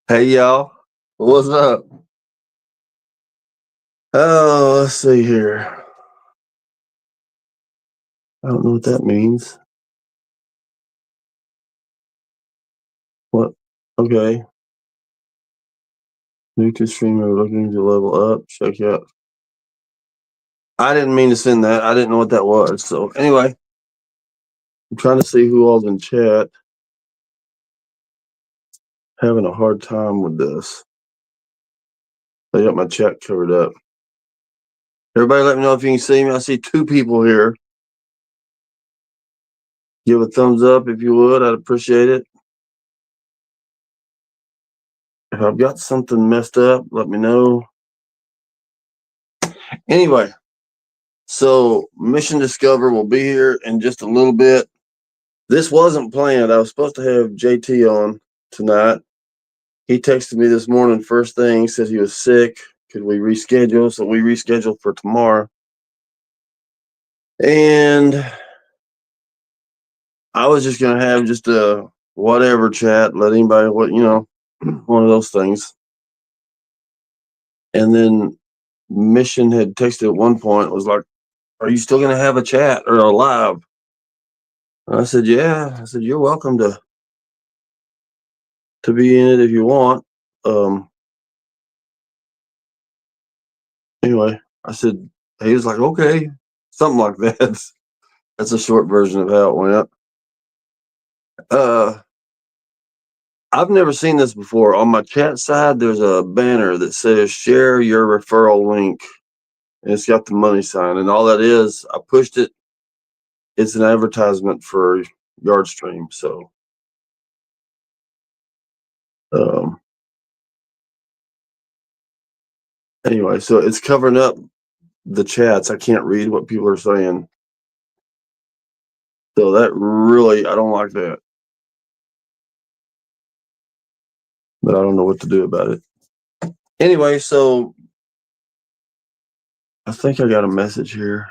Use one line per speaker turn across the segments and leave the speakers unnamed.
Hey y'all, what's up? Oh, let's see here. I don't know what that means. What? Okay. New to streamer looking to level up. Check out. I didn't mean to send that. I didn't know what that was. So anyway, I'm trying to see who all's in chat. Having a hard time with this. I got my chat covered up. Everybody, let me know if you can see me. I see two people here. Give a thumbs up if you would. I'd appreciate it. If I've got something messed up, let me know. Anyway, so Mission Discover will be here in just a little bit. This wasn't planned. I was supposed to have JT on tonight. He texted me this morning first thing, said he was sick. Could we reschedule? So we rescheduled for tomorrow. And I was just gonna have just a whatever chat, let anybody one of those things. And then Mission had texted at one point, was like, "Are you still gonna have a chat or a live?" And I said, "Yeah." I said, "You're welcome to be in it if you want." Um, anyway, I said, he was like, "Okay," something like that. That's a short version of how it went. Uh, I've never seen this before. On my chat side, there's a banner that says "Share your referral link," and it's got the money sign. And all that is, I pushed it. It's an advertisement for Yardstream. So, um, anyway, so it's covering up the chats. I can't read what people are saying. So that really, I don't like that. But I don't know what to do about it. Anyway, so I think I got a message here.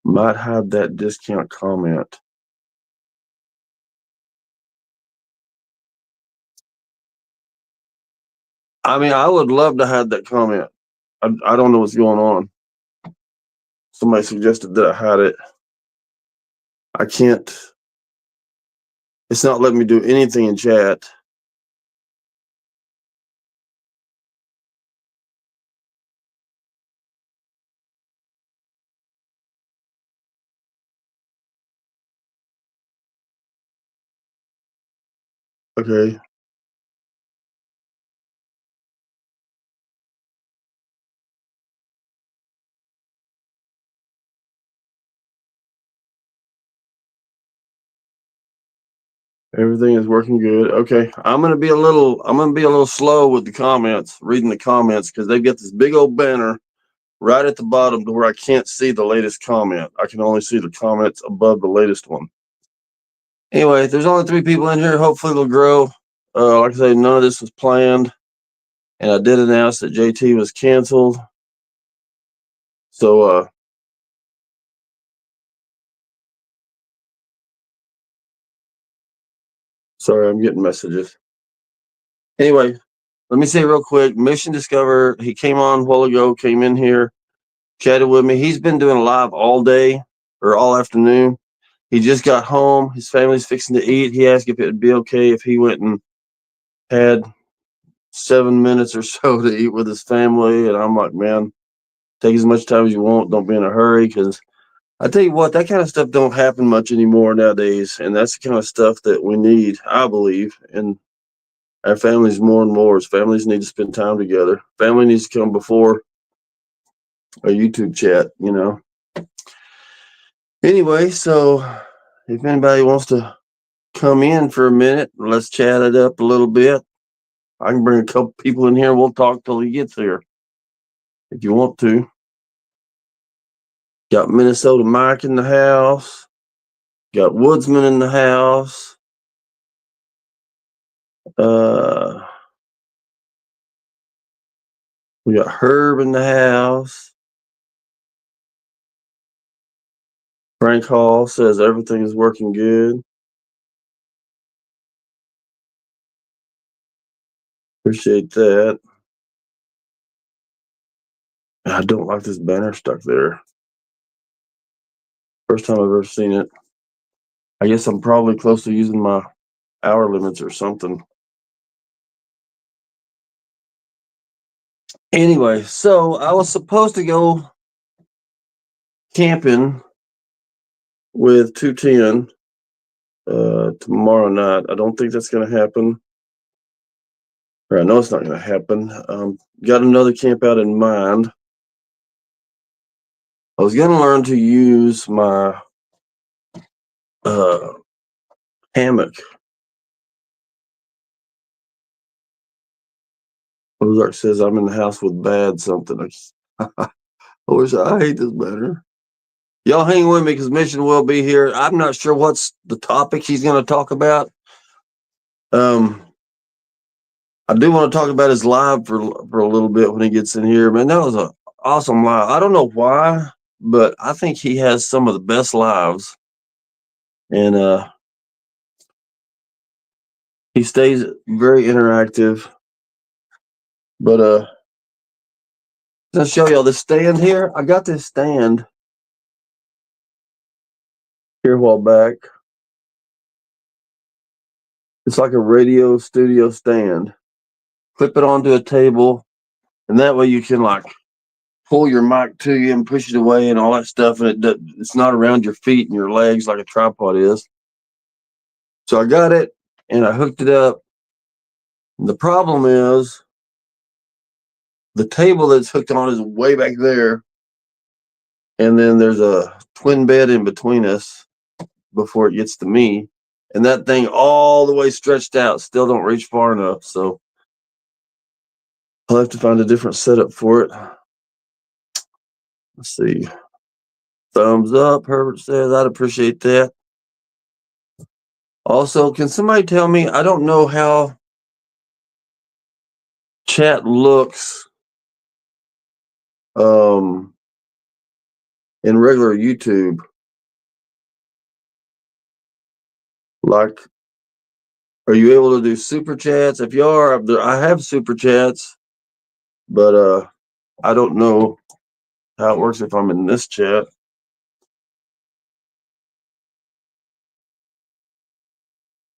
Might hide that discount comment. I mean, I would love to hide that comment. I don't know what's going on. Somebody suggested that I hide it. I can't. It's not letting me do anything in chat. Okay. Everything is working good. Okay. I'm gonna be a little slow with the comments, reading the comments, because they've got this big old banner right at the bottom to where I can't see the latest comment. I can only see the comments above the latest one. Anyway, there's only 3 people in here. Hopefully it'll grow. Like I say, none of this was planned. And I did announce that JT was canceled. So sorry, I'm getting messages. Anyway, let me say real quick, Mission Discover, he came on a while ago, came in here, chatted with me. He's been doing live all day or all afternoon. He just got home. His family's fixing to eat. He asked if it would be okay if he went and had 7 minutes or so to eat with his family. And I'm like, man, take as much time as you want. Don't be in a hurry, because I tell you what, that kind of stuff don't happen much anymore nowadays. And that's the kind of stuff that we need, I believe. And our families more and more. Families need to spend time together. Family needs to come before a YouTube chat. Anyway, so if anybody wants to come in for a minute, let's chat it up a little bit. I can bring a couple people in here. We'll talk till he gets here if you want to. Got Minnesota Mike in the house. Got Woodsman in the house. We got Herb in the house. Frank Hall says everything is working good. Appreciate that. I don't like this banner stuck there. First time I've ever seen it. I guess I'm probably close to using my hour limits or something. Anyway, so I was supposed to go camping with 210 tomorrow night. I don't think that's going to happen. Or I know it's not going to happen. Got another camp out in mind. I was going to learn to use my hammock. Ozark says I'm in the house with bad something. I hate this banner. Y'all hang with me because Mission will be here. I'm not sure what's the topic he's going to talk about. I do want to talk about his live for a little bit when he gets in here. Man, that was an awesome live. I don't know why, but I think he has some of the best lives. And he stays very interactive. But I'll show y'all this stand here. I got this stand here a while back. It's like a radio studio stand. Clip it onto a table, and that way you can like pull your mic to you and push it away and all that stuff, and it's not around your feet and your legs like a tripod is. So I got it and I hooked it up. The problem is the table that's hooked on is way back there, and then there's a twin bed in between us before it gets to me, and that thing all the way stretched out still don't reach far enough. So I'll have to find a different setup for it. Let's see. Thumbs up, Herbert says. I'd appreciate that. Also, can somebody tell me, I don't know how chat looks in regular YouTube. Like, are you able to do super chats? If you are, I have super chats, but I don't know how it works if I'm in this chat.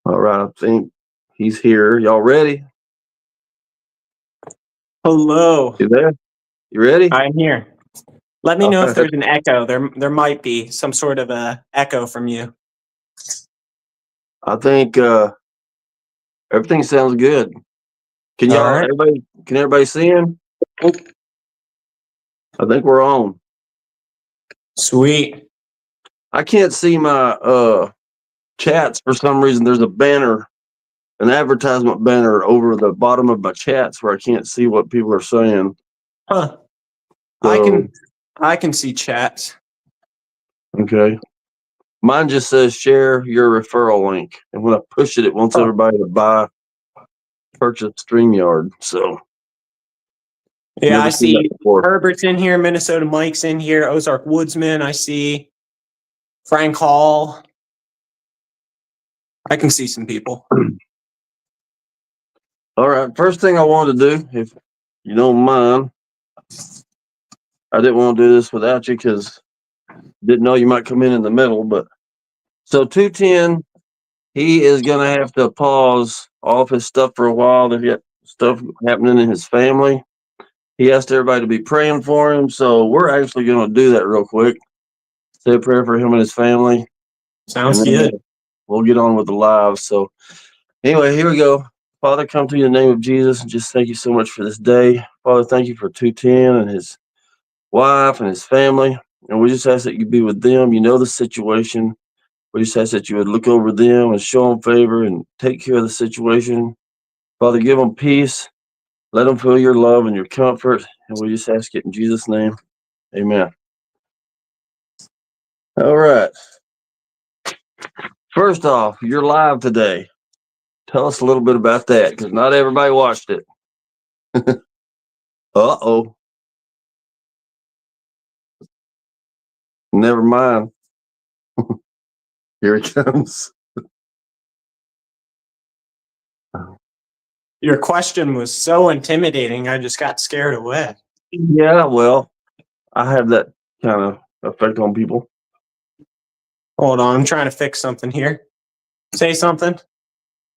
All right, I think he's here. Y'all ready?
Hello.
You there? You ready?
I'm here. Let me know if there's an echo. There might be some sort of a echo from you.
I think everything sounds good. Can y'all,
All right.
can everybody see him? I think we're on.
Sweet.
I can't see my chats for some reason. There's a banner, an advertisement banner over the bottom of my chats where I can't see what people are saying.
Huh.
So,
I can see chats.
okay. Mine just says share your referral link. And when I push it, it wants everybody to purchase StreamYard. So
Yeah, I
seen that
see
before.
Herbert's in here, Minnesota Mike's in here, Ozark Woodsman, I see Frank Hall. I can see some people.
All right. First thing I wanted to do, if you don't mind, I didn't want to do this without you because didn't know you might come in the middle. But so 210, he is going to have to pause off his stuff for a while. There's got stuff happening in his family. He asked everybody to be praying for him. So we're actually going to do that real quick. Say a prayer for him and his family.
Sounds
and then
good.
We'll get on with the live. So anyway, here we go. Father, come to you in the name of Jesus and just thank you so much for this day. Father, thank you for 210 and his wife and his family. And we just ask that you be with them. You know the situation. We just ask that you would look over them and show them favor and take care of the situation. Father, give them peace. Let them feel your love and your comfort. And we just ask it in Jesus' name. Amen. All right. First off, you're live today. Tell us a little bit about that because not everybody watched it. Uh-oh. Never mind. Here he comes.
Your question was so intimidating, I just got scared away.
Yeah, well, I have that kind of effect on people.
Hold on, I'm trying to fix something here. Say something.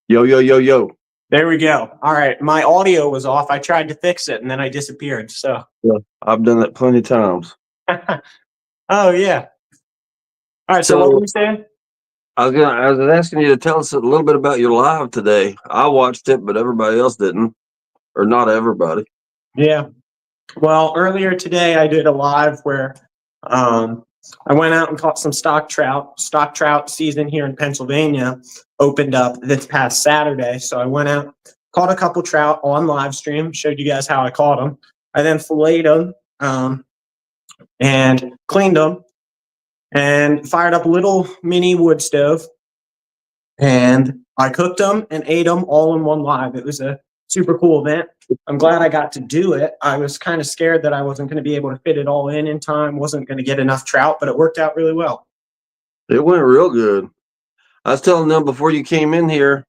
Yo, yo, yo, yo.
There we go. All right, my audio was off. I tried to fix it and then I disappeared. So,
Yeah, I've done that plenty of times.
oh yeah. All right. So what were you saying?
I was asking you to tell us a little bit about your live today. I watched it, but everybody else didn't, or not everybody.
Yeah. Well, earlier today I did a live where I went out and caught some stock trout. Stock trout season here in Pennsylvania opened up this past Saturday. So I went out, caught a couple trout on live stream, showed you guys how I caught them. I then filleted them and cleaned them and fired up a little mini wood stove. And I cooked them and ate them all in one live. It was a super cool event. I'm glad I got to do it. I was kind of scared that I wasn't going to be able to fit it all in time, wasn't going to get enough trout, but it worked out really well.
It went real good. I was telling them before you came in here,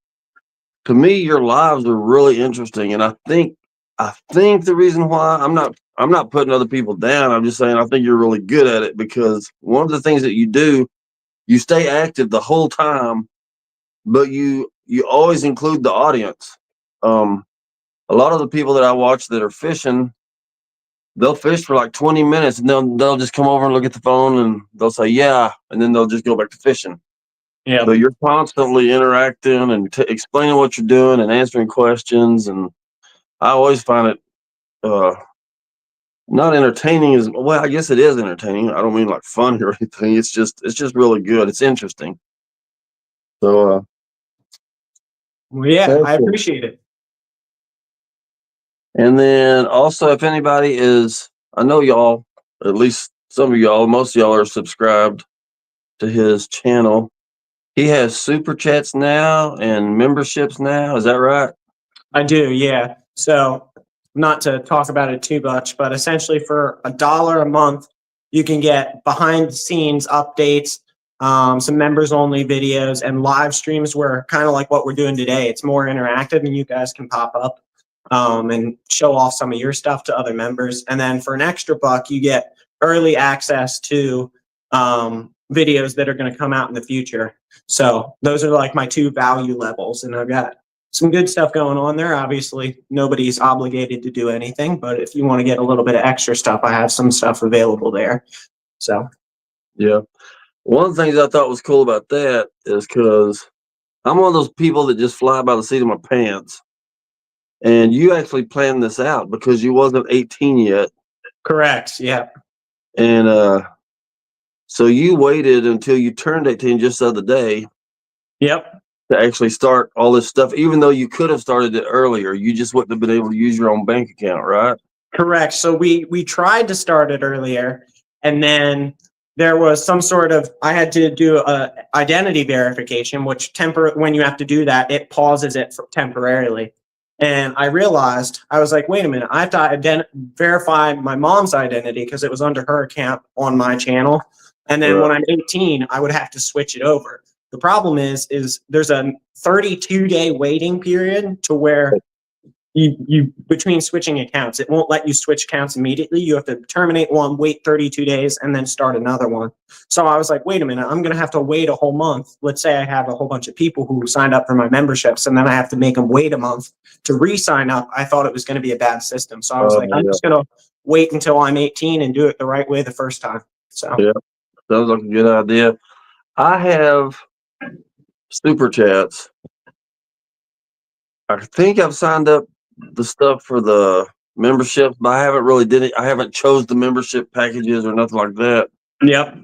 to me, your lives are really interesting. And I think the reason why I'm not putting other people down, I'm just saying I think you're really good at it, because one of the things that you do, you stay active the whole time, but you always include the audience. A lot of the people that I watch that are fishing, they'll fish for like 20 minutes and they'll just come over and look at the phone and they'll say, yeah. And then they'll just go back to fishing.
Yeah.
But you're constantly interacting and explaining what you're doing and answering questions. And I always find it, not entertaining as well. I guess it is entertaining. I don't mean like fun or anything. It's just really good. It's interesting. So,
Well, yeah,
thank
I
you.
appreciate it.
And then also, if anybody is, I know y'all, at least some of y'all, most of y'all are subscribed to his channel. He has super chats now and memberships now. Is that right?
I do, yeah. So, not to talk about it too much, but essentially for $1 a month, you can get behind the scenes updates, some members only videos, and live streams where kind of like what we're doing today. It's more interactive and you guys can pop up and show off some of your stuff to other members. And then for an extra buck, you get early access to videos that are going to come out in the future. So those are like my two value levels, and I've got some good stuff going on there. Obviously, nobody's obligated to do anything, but if you want to get a little bit of extra stuff, I have some stuff available there. So,
yeah. One of the things I thought was cool about that is because I'm one of those people that just fly by the seat of my pants. And you actually planned this out because you wasn't 18 yet.
correct. Yeah.
And so you waited until you turned 18 just the other day
Yep.
to actually start all this stuff, even though you could have started it earlier. You just wouldn't have been able to use your own bank account, right?
Correct. So we tried to start it earlier, and then there was some sort of, I had to do a identity verification, which when you have to do that, it pauses it temporarily. And I realized, I was like, wait a minute, I have to verify my mom's identity because it was under her account on my channel. And then when I'm 18, I would have to switch it over. The problem is there's a 32-day waiting period to where you between switching accounts, it won't let you switch accounts immediately. You have to terminate one, wait 32 days, and then start another one. So I was like, wait a minute, I'm going to have to wait a whole month. Let's say I have a whole bunch of people who signed up for my memberships, and then I have to make them wait a month to re-sign up. I thought it was going to be a bad system. So I was like, I'm just going to wait until I'm 18 and do it the right way the first time. So
yeah, sounds like a good idea. I have super chats. I think I've signed up the stuff for the membership, but I haven't really did it. I haven't chose the membership packages or nothing like that.
Yep.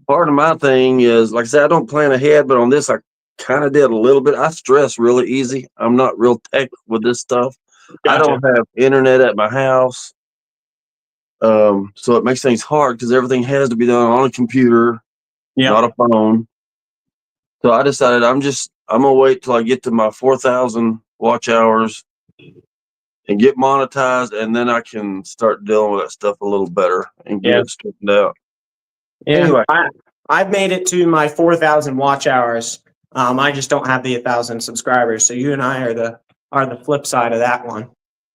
Part of my thing is, like I said, I don't plan ahead, but on this, I kind of did a little bit. I stress really easy. I'm not real tech with this stuff.
Gotcha.
I don't have internet at my house. So it makes things hard because everything has to be done on a computer, not a phone. So I decided I'm gonna wait till I get to my 4,000 watch hours and get monetized, and then I can start dealing with that stuff a little better and get it straightened out.
Yeah.
Anyway.
I've made it to my 4,000 watch hours. I just don't have the 1,000 subscribers. So you and I are the flip side of that one.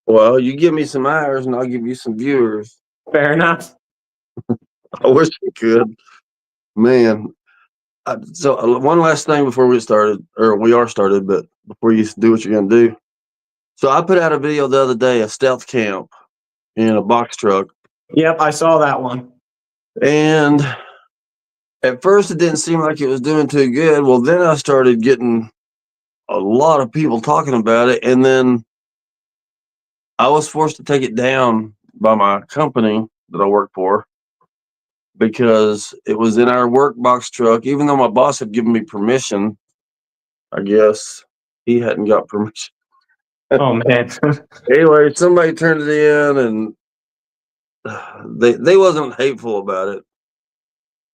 Well, you give me some hours and I'll give you some viewers.
Fair enough.
I wish we could. Man. So one last thing before we started, or we are started, but before you do what you're going to do. So I put out a video the other day, a stealth camp in a box truck.
Yep, I saw that one.
And at first it didn't seem like it was doing too good. Well, then I started getting a lot of people talking about it. And then I was forced to take it down by my company that I work for because it was in our work box truck. Even though my boss had given me permission, I guess he hadn't got permission.
Oh man.
Anyway, somebody turned it in and they wasn't hateful about it.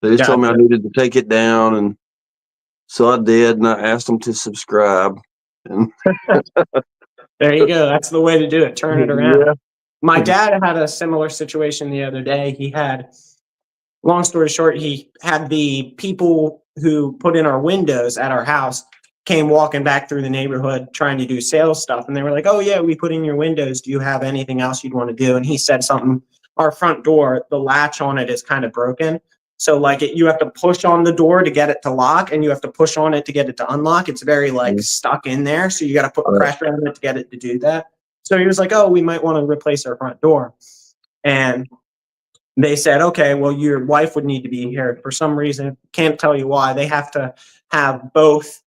They just told me I needed to take it down, and so I did, and I asked them to subscribe. And
There you go. That's the way to do it. Turn it around.
Yeah.
My dad had a similar situation the other day. He had, long story short, he had the people who put in our windows at our house came walking back through the neighborhood trying to do sales stuff. And they were like, oh yeah, we put in your windows. Do you have anything else you'd want to do? And he said something, our front door, the latch on it is kind of broken. So like you have to push on the door to get it to lock, and you have to push on it to get it to unlock. It's very like stuck in there. So you got to put pressure on it to get it to do that. So he was like, oh, we might want to replace our front door. And they said, okay, well, your wife would need to be here for some reason. Can't tell you why. They have to have both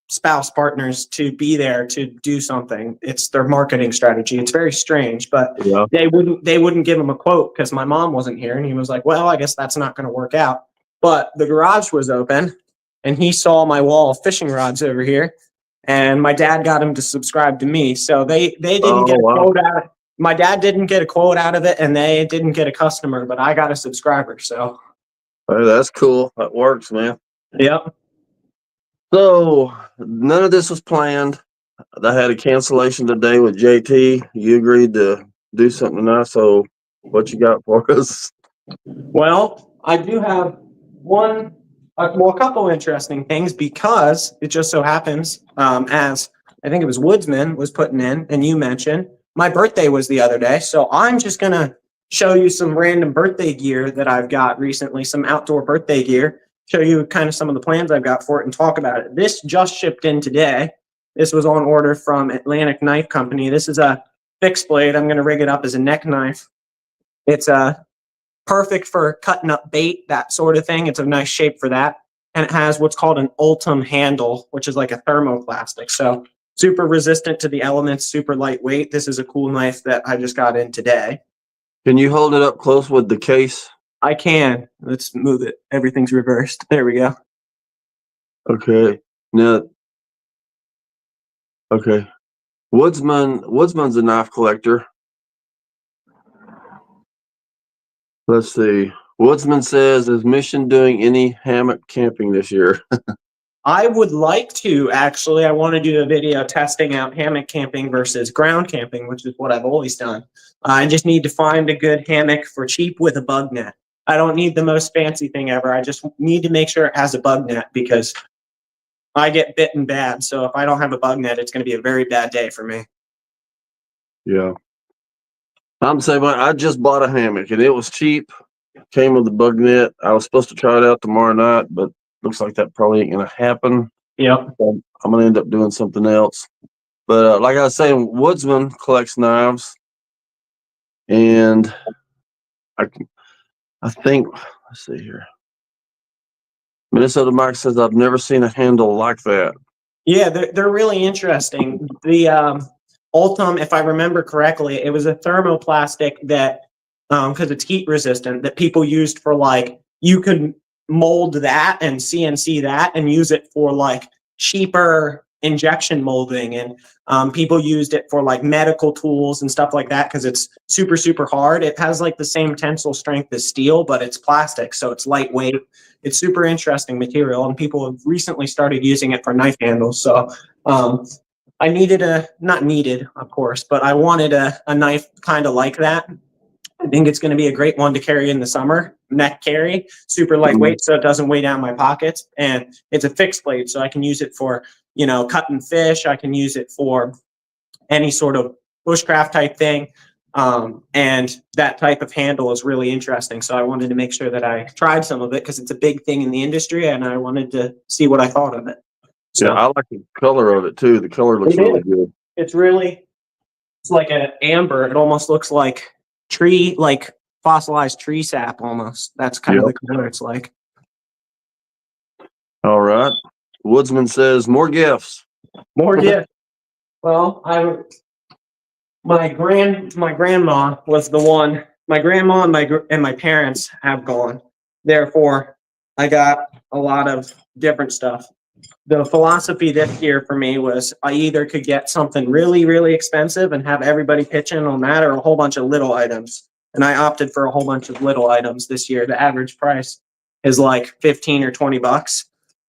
spouse partners to be there to do something. It's their marketing strategy. It's very strange, but
Yeah.
they wouldn't give him a quote because my mom wasn't here. And he was like, well, I guess that's not going to work out. But the garage was open and he saw my wall of fishing rods over here, and my dad got him to subscribe to me. So they didn't get a quote out. My dad didn't get a quote out of it, and they didn't get a customer, but I got a subscriber. So
Hey, that's cool. That works, man.
yep.
So none of this was planned. I had a cancellation today with JT. You agreed to do something nice. So what you got for us?
Well, I do have a couple interesting things, because it just so happens, as I think it was Woodsman was putting in, and you mentioned, my birthday was the other day. So I'm just going to show you some random birthday gear that I've got recently, some outdoor birthday gear, show you kind of some of the plans I've got for it and talk about it. This just shipped in today. This was on order from Atlantic Knife Company. This is a fixed blade. I'm going to rig it up as a neck knife. It's perfect for cutting up bait, that sort of thing. It's a nice shape for that. And it has what's called an Ultim handle, which is like a thermoplastic. So super resistant to the elements, super lightweight. This is a cool knife that I just got in today.
Can you hold it up close with the case?
I can. Let's move it. Everything's reversed. There we go.
Okay. Now, okay. Woodsman's a knife collector. Let's see. Woodsman says, is Mission doing any hammock camping this year?
I would like to, actually. I want to do a video testing out hammock camping versus ground camping, which is what I've always done. I just need to find a good hammock for cheap with a bug net. I don't need the most fancy thing ever. I just need to make sure it has a bug net, because I get bitten bad. So if I don't have a bug net, it's going to be a very bad day for me.
Yeah. I'm saying, I just bought a hammock and it was cheap. Came with the bug net. I was supposed to try it out tomorrow night, but looks like that probably ain't going to happen.
Yep.
So I'm going to end up doing something else. But like I was saying, Woodsman collects knives. And I think, let's see here. Minnesota Mike says, I've never seen a handle like that.
Yeah, they're really interesting. The Ultim, if I remember correctly, it was a thermoplastic that, because it's heat resistant, that people used for, like, you could mold that and CNC that and use it for like cheaper injection molding, and people used it for like medical tools and stuff like that, because it's super, super hard. It has like the same tensile strength as steel, but it's plastic, so it's lightweight. It's super interesting material, and people have recently started using it for knife handles. So I needed not needed, of course, but I wanted a knife kind of like that. I think it's going to be a great one to carry in the summer, neck carry, super lightweight, so it doesn't weigh down my pockets. And it's a fixed blade, so I can use it for, cutting fish. I can use it for any sort of bushcraft type thing. And that type of handle is really interesting. So I wanted to make sure that I tried some of it because it's a big thing in the industry, and I wanted to see what I thought of it. So
Yeah, I like the color of it too. The color looks
It
really
is.
good.
it's like an amber. It almost looks like tree, like fossilized tree sap almost. That's kind of
Yep.
the color it's like.
All right. Woodsman says more gifts.
More gift. Well, my grandma was the one. My grandma and my parents have gone. Therefore, I got a lot of different stuff. The philosophy this year for me was I either could get something really, really expensive and have everybody pitch in on that, or a whole bunch of little items. And I opted for a whole bunch of little items this year. The average price is like 15 or 20 bucks.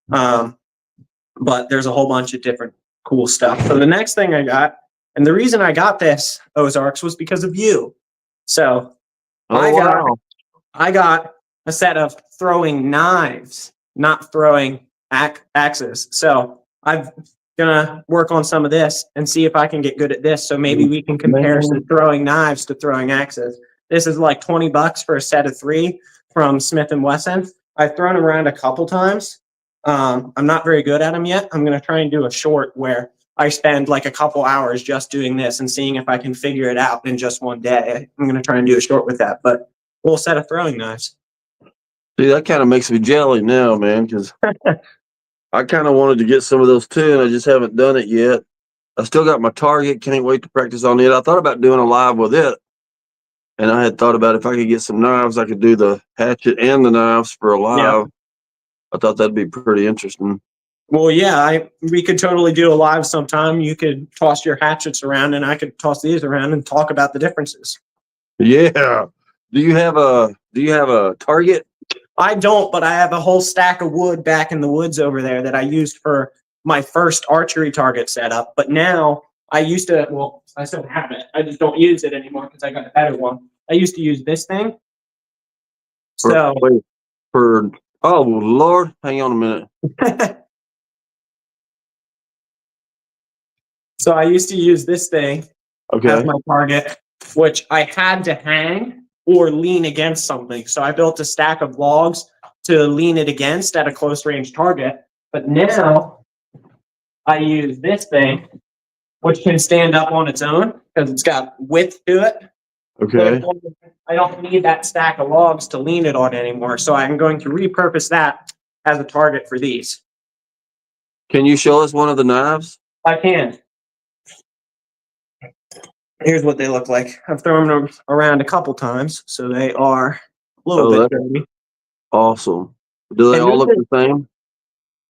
But there's a whole bunch of different cool stuff. So the next thing I got, and the reason I got this Ozarks was because of you. So
Oh,
I got a set of throwing knives, not throwing axes. So I'm gonna work on some of this and see if I can get good at this. So maybe we can compare some throwing knives to throwing axes. This is like 20 bucks for a set of 3 from Smith & Wesson. I've thrown them around a couple times. I'm not very good at them yet. I'm gonna try and do a short where I spend like a couple hours just doing this and seeing if I can figure it out in just one day. I'm gonna try and do a short with that, but we'll set of throwing knives.
See, that kind of makes me jelly now, man, because I kind of wanted to get some of those too, and I just haven't done it yet. I still got my target. Can't wait to practice on it. I thought about doing a live with it, and I had thought about if I could get some knives, I could do the hatchet and the knives for a live.
Yeah.
I thought that'd be pretty interesting.
Well, yeah, we could totally do a live sometime. You could toss your hatchets around and I could toss these around and talk about the differences.
Yeah. Do you have a target?
I don't, but I have a whole stack of wood back in the woods over there that I used for my first archery target setup. But now I still have it. I just don't use it anymore because I got a better one. I used to use this thing.
Oh Lord, hang on a minute.
So I used to use this thing
Okay.
as my target, which I had to hang or lean against something. So I built a stack of logs to lean it against at a close range target. But now I use this thing, which can stand up on its own because it's got width to it.
Okay.
I don't need that stack of logs to lean it on anymore. So I'm going to repurpose that as a target for these.
Can you show us one of the knives?
I can. Here's what they look like. I've thrown them around a couple times, so they are a little bit dirty.
Awesome. Do they all look the same?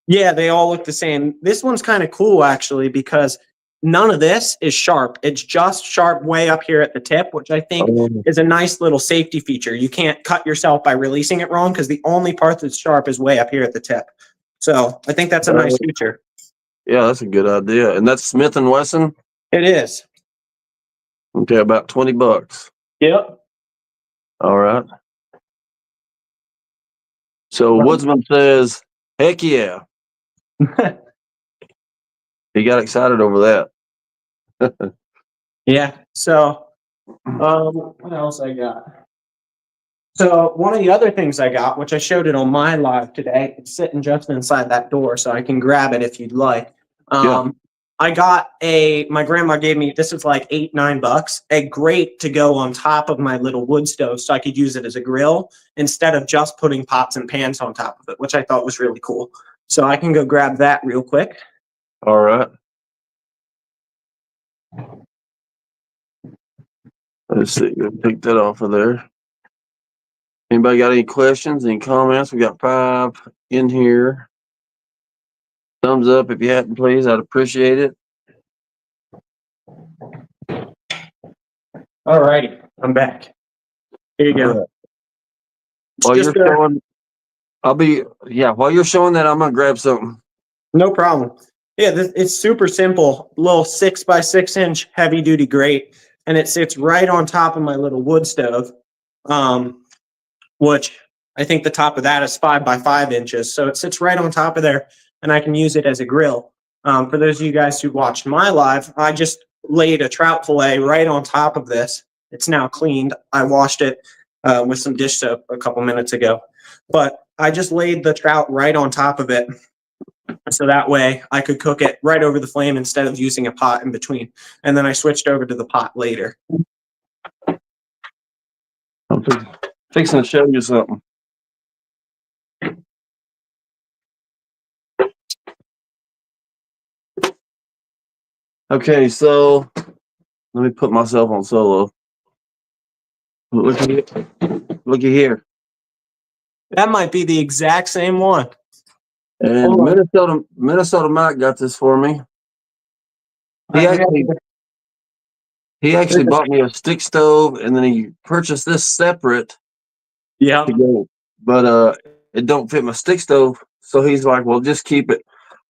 Yeah, they all look the same. This one's kind of cool, actually, because none of this is sharp. It's just sharp way up here at the tip, which I think is a nice little safety feature. You can't cut yourself by releasing it wrong because the only part that's sharp is way up here at the tip. So I think that's a nice feature.
Yeah, that's a good idea. And that's Smith & Wesson?
It is.
Okay, about 20 bucks.
Yep.
All right. So Woodsman says, heck yeah. He got excited over that.
Yeah. So, what else I got? So one of the other things I got, which I showed it on my live today, it's sitting just inside that door, so I can grab it if you'd like. I got my grandma gave me, this is like $8-9, a grate to go on top of my little wood stove so I could use it as a grill instead of just putting pots and pans on top of it, which I thought was really cool. So I can go grab that real quick.
All right. Let's see. Take that off of there. Anybody got any questions, any comments? We got 5 in here. Thumbs up if you hadn't, please. I'd appreciate it.
All righty. I'm back. Here you go.
While you're showing, while you're showing that, I'm going to grab something.
No problem. Yeah, it's super simple. Little 6x6 inch heavy duty grate, and it sits right on top of my little wood stove, which I think the top of that is 5 by 5 inches. So it sits right on top of there and I can use it as a grill. For those of you guys who watched my live, I just laid a trout fillet right on top of this. It's now cleaned. I washed it with some dish soap a couple minutes ago, but I just laid the trout right on top of it. So that way I could cook it right over the flame instead of using a pot in between. And then I switched over to the pot later.
I'm fixing to show you something. Okay, so let me put myself on solo. Looky here.
That might be the exact same one.
And Minnesota Mike got this for me. He actually bought me a stick stove, and then he purchased this separate.
Yeah.
To go, but it don't fit my stick stove, so he's like, "Well, just keep it."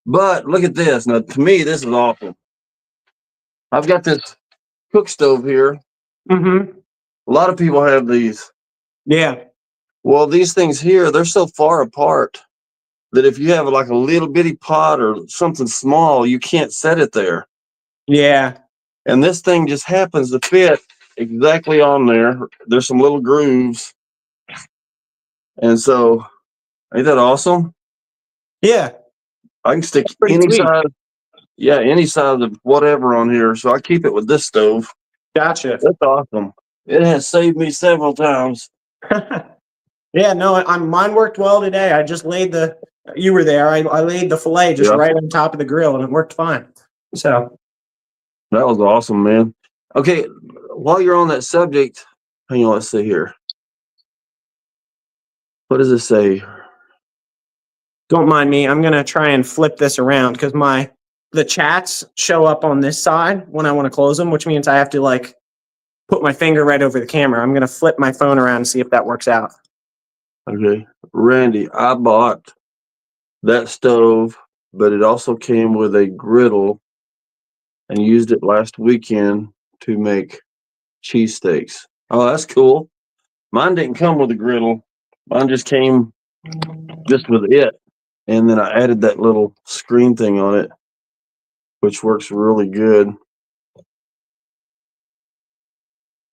But look at this. Now, to me, this is awesome. I've got this cook stove here.
Mm-hmm.
A lot of people have these.
Yeah.
Well, these things here, they're so far apart that if you have like a little bitty pot or something small, you can't set it there.
Yeah.
And this thing just happens to fit exactly on there. There's some little grooves. And so, ain't that awesome?
Yeah.
I can stick
Pretty
any
sweet.
size. Yeah, any size of whatever on here. So I keep it with this stove.
Gotcha.
That's awesome. It has saved me several times.
Yeah, no, mine worked well today. I just laid you were there. I laid the fillet just right on top of the grill and it worked fine. So
that was awesome, man. Okay, while you're on that subject, hang on, let's see here. What does it say?
Don't mind me. I'm gonna try and flip this around because the chats show up on this side when I want to close them, which means I have to like put my finger right over the camera. I'm gonna flip my phone around and see if that works out.
Okay, Randy, I bought that stove, but it also came with a griddle and used it last weekend to make cheesesteaks. Oh, that's cool. Mine didn't come with a griddle. Mine just came just with it. And then I added that little screen thing on it, which works really good.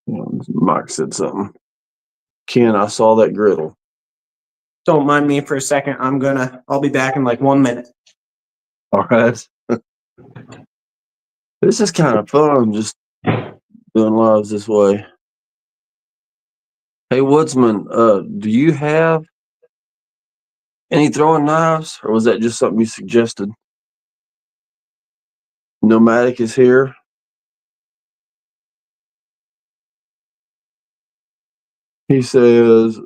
Mike said something. Ken, I saw that griddle.
Don't mind me for a second. I'll be back in like 1 minute.
All right. This is kind of fun, just doing lives this way. Hey, Woodsman, do you have any throwing knives, or was that just something you suggested? Nomadic is here. He says,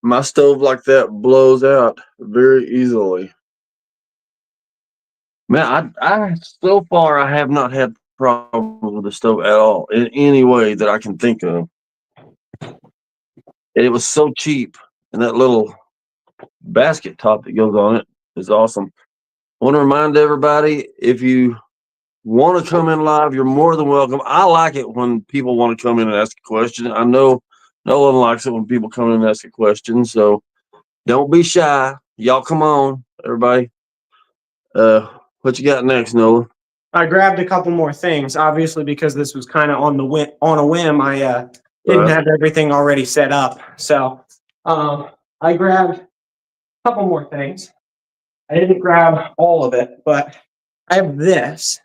my stove like that blows out very easily. Man, I so far I have not had problems with the stove at all in any way that I can think of. And it was so cheap, and that little basket top that goes on it is awesome. I want to remind everybody, if you want to come in live, you're more than welcome. I like it when people want to come in and ask a question. I know no one likes it when people come in and ask a question, so don't be shy. Y'all come on, everybody. What you got next, Noah?
I grabbed a couple more things, obviously, because this was kind of on a whim. I didn't have everything already set up, so I grabbed a couple more things. I didn't grab all of it, but I have this,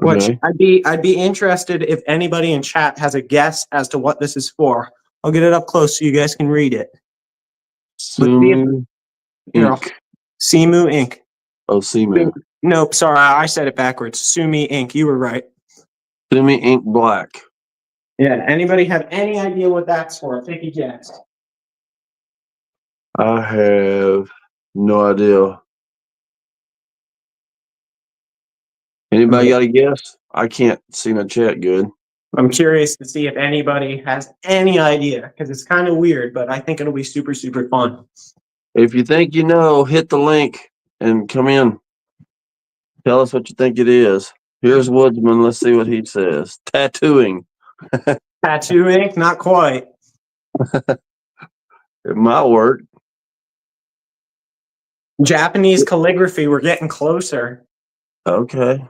which I'd be interested if anybody in chat has a guess as to what this is for. I'll get it up close so you guys can read it.
Sumu Ink.
Simu Ink.
Oh, Simu.
Nope, sorry, I said it backwards. Sumi Ink. You were right.
Sumi Ink Black.
Yeah. Anybody have any idea what that's for? Take a guess.
I have no idea. Anybody got a guess? I can't see my chat good.
I'm curious to see if anybody has any idea because it's kind of weird, but I think it'll be super, super fun.
If you think you know, hit the link and come in. Tell us what you think it is. Here's Woodsman. Let's see what he says. Tattooing.
Tattoo ink? Not quite.
It might work.
Japanese calligraphy, we're getting closer.
Okay.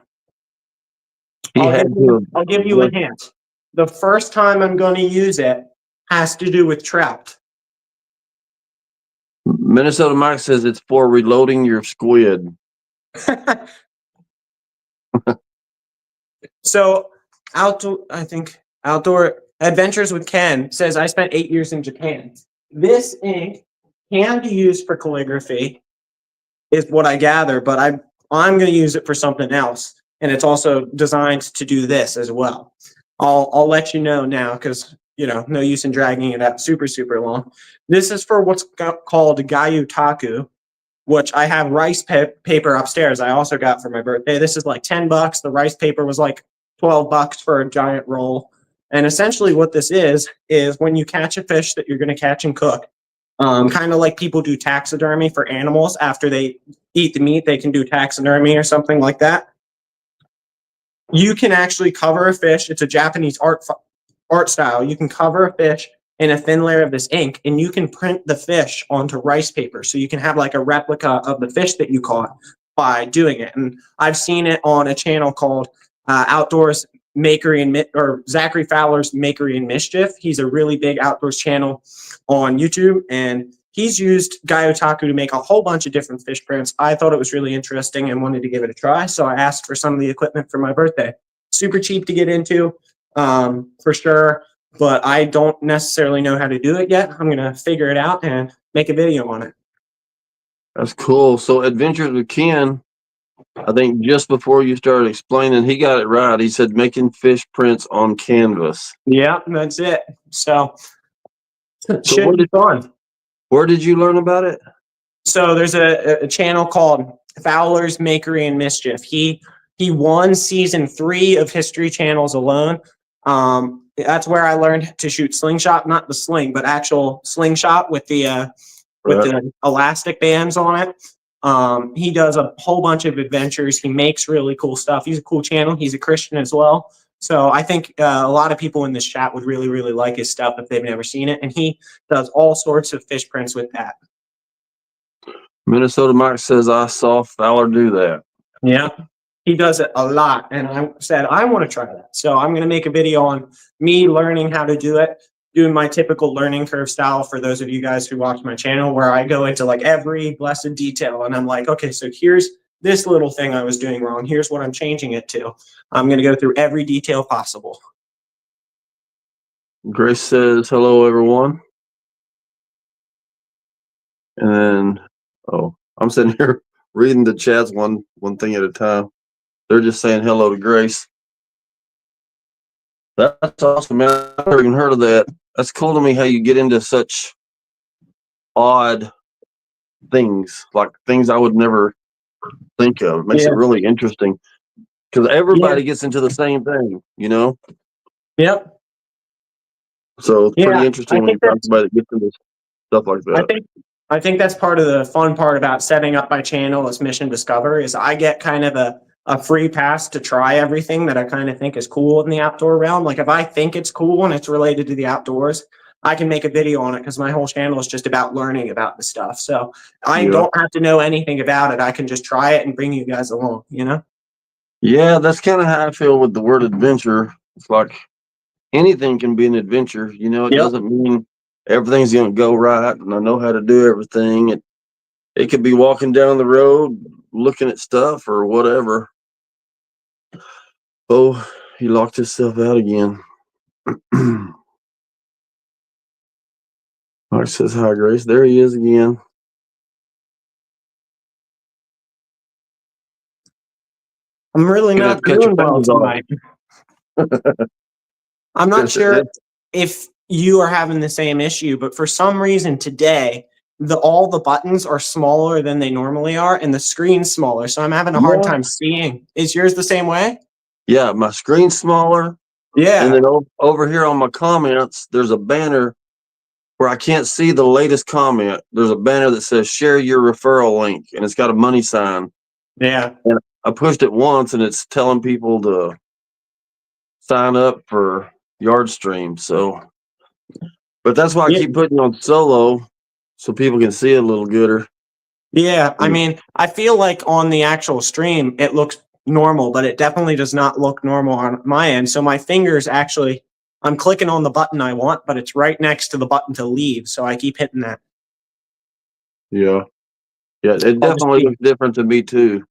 He
I'll
had
give you,
to.
I'll give you a hint. The first time I'm going to use it has to do with trout.
Minnesota Mike says it's for reloading your squid.
So outdoor adventures with Ken says I spent 8 years in Japan. This ink can be used for calligraphy, is what I gather, but I'm going to use it for something else, and it's also designed to do this as well. I'll let you know now because no use in dragging it out super long. This is for what's called Gayutaku, which I have rice paper upstairs. I also got for my birthday. This is like $10. The rice paper was like $12 for a giant roll. And essentially what this is when you catch a fish that you're going to catch and cook, kind of like people do taxidermy for animals after they eat the meat, they can do taxidermy or something like that. You can actually cover a fish. It's a Japanese art style. You can cover a fish in a thin layer of this ink, and you can print the fish onto rice paper. So you can have like a replica of the fish that you caught by doing it. And I've seen it on a channel called Outdoors Makery or Zachary Fowler's Makery and Mischief. He's a really big outdoors channel on YouTube, and he's used Gayutaku to make a whole bunch of different fish prints. I thought it was really interesting and wanted to give it a try. So I asked for some of the equipment for my birthday. Super cheap to get into, for sure. But I don't necessarily know how to do it yet. I'm going to figure it out and make a video on it.
That's cool. So Adventures with Ken, I think just before you started explaining, he got it right. He said making fish prints on canvas.
Yeah, that's it. So should be fun.
Where did you learn about it?
So there's a channel called Fowler's Makery and Mischief. He won season 3 of History Channel's alone. That's where I learned to shoot slingshot, not the sling, but actual slingshot with the elastic bands on it. He does a whole bunch of adventures. He makes really cool stuff. He's a cool channel. He's a Christian as well. So I think a lot of people in this chat would really, really like his stuff if they've never seen it. And he does all sorts of fish prints with that.
Minnesota Mike says I saw Fowler do that.
Yeah. He does it a lot, and I said, I want to try that. So I'm going to make a video on me learning how to do it, doing my typical learning curve style for those of you guys who watch my channel, where I go into like every blessed detail, and I'm like, okay, so here's this little thing I was doing wrong. Here's what I'm changing it to. I'm going to go through every detail possible.
Grace says, hello, everyone. And then, I'm sitting here reading the chats one thing at a time. They're just saying hello to Grace. That's awesome, man. I've never even heard of that. That's cool to me how you get into such odd things, like things I would never think of. It makes it really interesting because everybody gets into the same thing,
Yep.
So it's pretty interesting when you find somebody that gets into stuff like that.
I think that's part of the fun part about setting up my channel as Mission Discover is I get kind of a free pass to try everything that I kind of think is cool in the outdoor realm. Like if I think it's cool and it's related to the outdoors, I can make a video on it because my whole channel is just about learning about the stuff. So I don't have to know anything about it. I can just try it and bring you guys along,
Yeah, that's kind of how I feel with the word adventure. It's like anything can be an adventure. It doesn't mean everything's going to go right and I know how to do everything. It could be walking down the road, looking at stuff or whatever. Oh, he locked himself out again. Mark says, hi, Grace. There he is again.
I'm really not doing well tonight. I'm not sure if you are having the same issue, but for some reason today, all the buttons are smaller than they normally are and the screen's smaller. So I'm having a hard time seeing. Is yours the same way?
Yeah, my screen's smaller.
Yeah.
And then over here on my comments, there's a banner where I can't see the latest comment. There's a banner that says share your referral link and it's got a money sign.
Yeah.
And I pushed it once and it's telling people to sign up for Yard Stream. So, but that's why I keep putting on solo so people can see it a little gooder.
Yeah, I mean, I feel like on the actual stream it looks normal, but it definitely does not look normal on my end. So my fingers actually, I'm clicking on the button I want, but it's right next to the button to leave. So I keep hitting that.
Yeah. Yeah, it
I'll just
definitely
be
looks different to me too.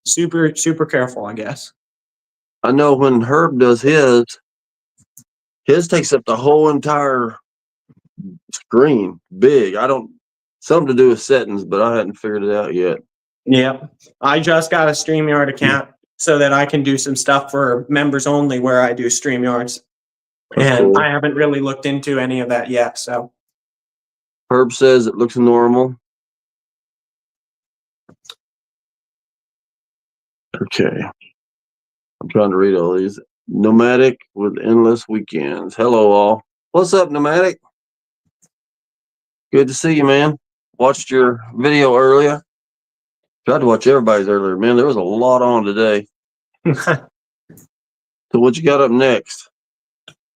super, super careful, I guess.
I know when Herb does his takes up the whole entire screen, big. I don't something to do with settings, but I hadn't figured it out yet.
Yeah. I just got a StreamYard account so that I can do some stuff for members only where I do StreamYards.
That's
And
cool.
I haven't really looked into any of that yet. So
Herb says it looks normal. Okay. I'm trying to read all these. Nomadic with endless weekends. Hello, all. What's up, Nomadic? Good to see you, man. Watched your video earlier. Tried to watch everybody's earlier, man. There was a lot on today. So what you got up next?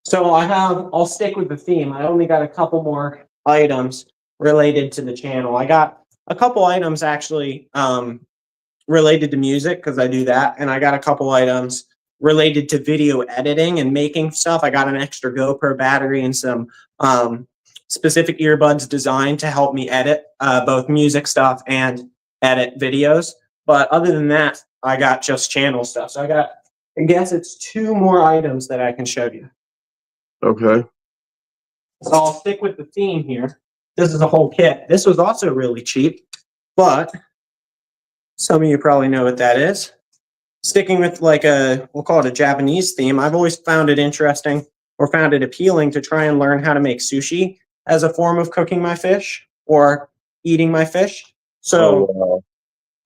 So I'll stick with the theme. I only got a couple more items related to the channel. I got a couple items actually related to music because I do that. And I got a couple items related to video editing and making stuff. I got an extra GoPro battery and some specific earbuds designed to help me edit both music stuff and edit videos. But other than that, I got just channel stuff. So I guess it's two more items that I can show you.
Okay.
So I'll stick with the theme here. This is a whole kit. This was also really cheap, but some of you probably know what that is. Sticking with we'll call it a Japanese theme, I've always found it interesting or found it appealing to try and learn how to make sushi as a form of cooking my fish or eating my fish. So
wow.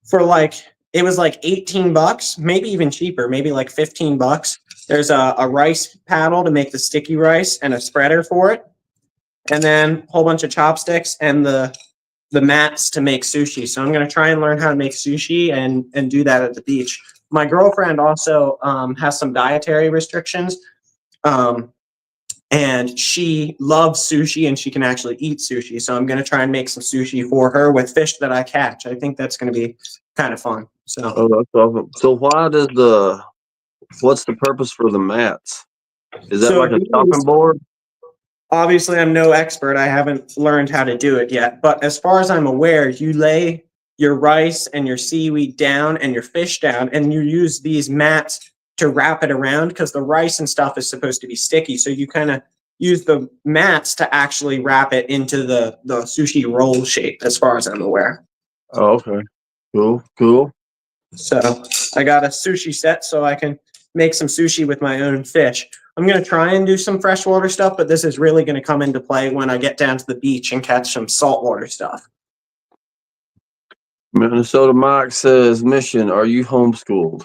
for it was like $18, maybe even cheaper, maybe like $15. There's a rice paddle to make the sticky rice and a spreader for it. And then a whole bunch of chopsticks and the mats to make sushi. So I'm going to try and learn how to make sushi and do that at the beach. My girlfriend also has some dietary restrictions. And she loves sushi and she can actually eat sushi. So I'm going to try and make some sushi for her with fish that I catch. I think that's going to be kind of fun. So,
Oh, that's awesome. So what's the purpose for the mats? Is that like a chopping board?
Obviously, I'm no expert. I haven't learned how to do it yet. But as far as I'm aware, you lay your rice and your seaweed down and your fish down, and you use these mats to wrap it around because the rice and stuff is supposed to be sticky. So you kind of use the mats to actually wrap it into the sushi roll shape, as far as I'm aware.
Oh, okay. Cool.
So I got a sushi set so I can make some sushi with my own fish. I'm going to try and do some freshwater stuff, but this is really going to come into play when I get down to the beach and catch some saltwater stuff.
Minnesota Mike says, Mission, are you homeschooled?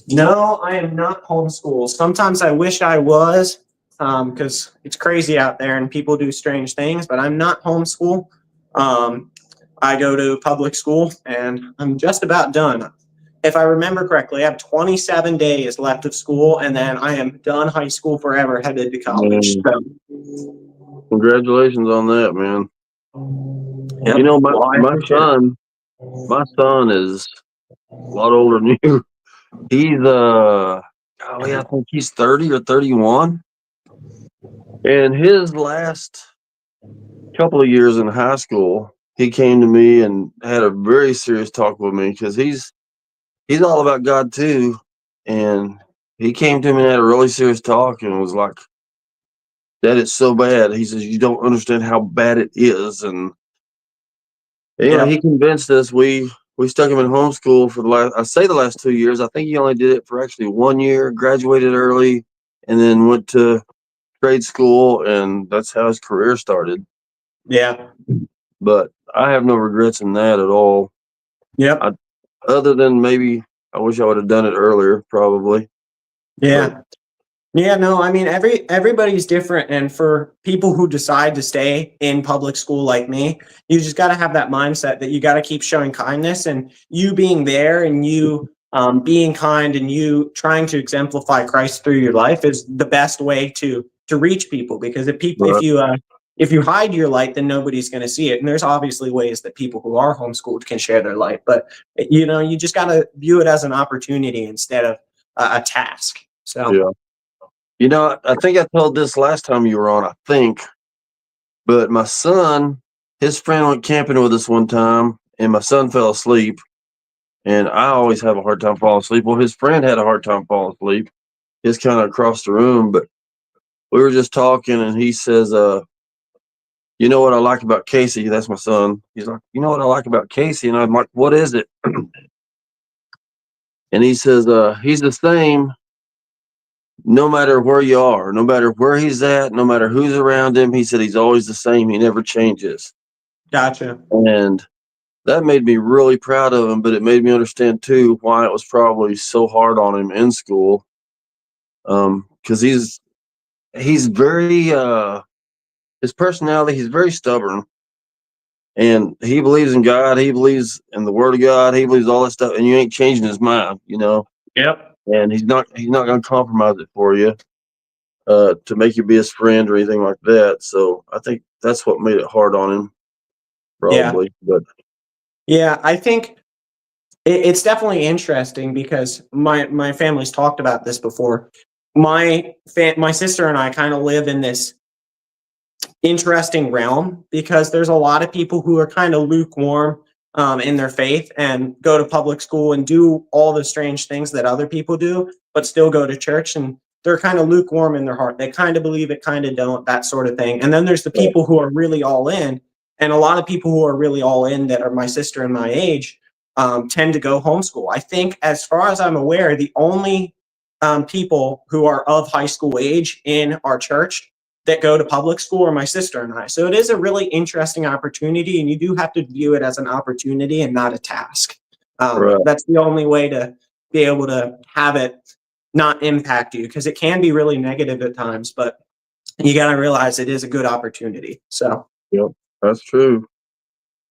No, I am not homeschooled. Sometimes I wish I was because it's crazy out there and people do strange things, but I'm not homeschooled. I go to public school and I'm just about done. If I remember correctly, I have 27 days left of school and then I am done high school forever, headed to college. So,
congratulations on that, man.
yep.
You know, my son is a lot older than you. He's golly, I think he's 30 or 31. And his last couple of years in high school, he came to me and had a very serious talk with me because he's all about God too. And he came to me and had a really serious talk and was like, Dad, it's so bad. He says, you don't understand how bad it is. And he convinced us. We stuck him in homeschool for the last 2 years. I think he only did it for actually 1 year, graduated early, and then went to trade school, and that's how his career started.
Yeah.
But I have no regrets in that at all.
Yep.
Other than maybe I wish I would have done it earlier, probably.
Yeah.
But,
yeah, no, I mean everybody's different, and for people who decide to stay in public school like me, you just got to have that mindset that you got to keep showing kindness, and you being there and you being kind and you trying to exemplify Christ through your life is the best way to reach people. Because if if you hide your light, then nobody's going to see it. And there's obviously ways that people who are homeschooled can share their light, but you just got to view it as an opportunity instead of a task. So
Yeah. I think I told this last time you were on, I think, but my son, his friend went camping with us one time, and my son fell asleep. And I always have a hard time falling asleep. Well, his friend had a hard time falling asleep. He's kind of across the room, but we were just talking, and he says, you know what I like about Casey? That's my son. He's like, you know what I like about Casey? And I'm like, what is it? And he says, he's the same no matter where you are, no matter where he's at, no matter who's around him. He said he's always the same. He never changes.
gotcha.
And that made me really proud of him, but it made me understand too why it was probably so hard on him in school. Because he's very his personality, he's very stubborn, and he believes in God, he believes in the word of God, he believes all that stuff, and you ain't changing his mind,
Yep.
and he's not gonna compromise it for you to make you be his friend or anything like that. So I think that's what made it hard on him, probably. But
Yeah, I think it's definitely interesting because my family's talked about this before. My sister and I kind of live in this interesting realm because there's a lot of people who are kind of lukewarm in their faith and go to public school and do all the strange things that other people do, but still go to church, and they're kind of lukewarm in their heart. They kind of believe it, kind of don't, that sort of thing. And then there's the people who are really all in, and a lot of people who are really all in that are my sister and my age tend to go homeschool. I think, as far as I'm aware, the only people who are of high school age in our church that go to public school are my sister and I. So it is a really interesting opportunity, and you do have to view it as an opportunity and not a task.
Right.
That's the only way to be able to have it not impact you, because it can be really negative at times, but you got to realize it is a good opportunity. So,
yep, that's true.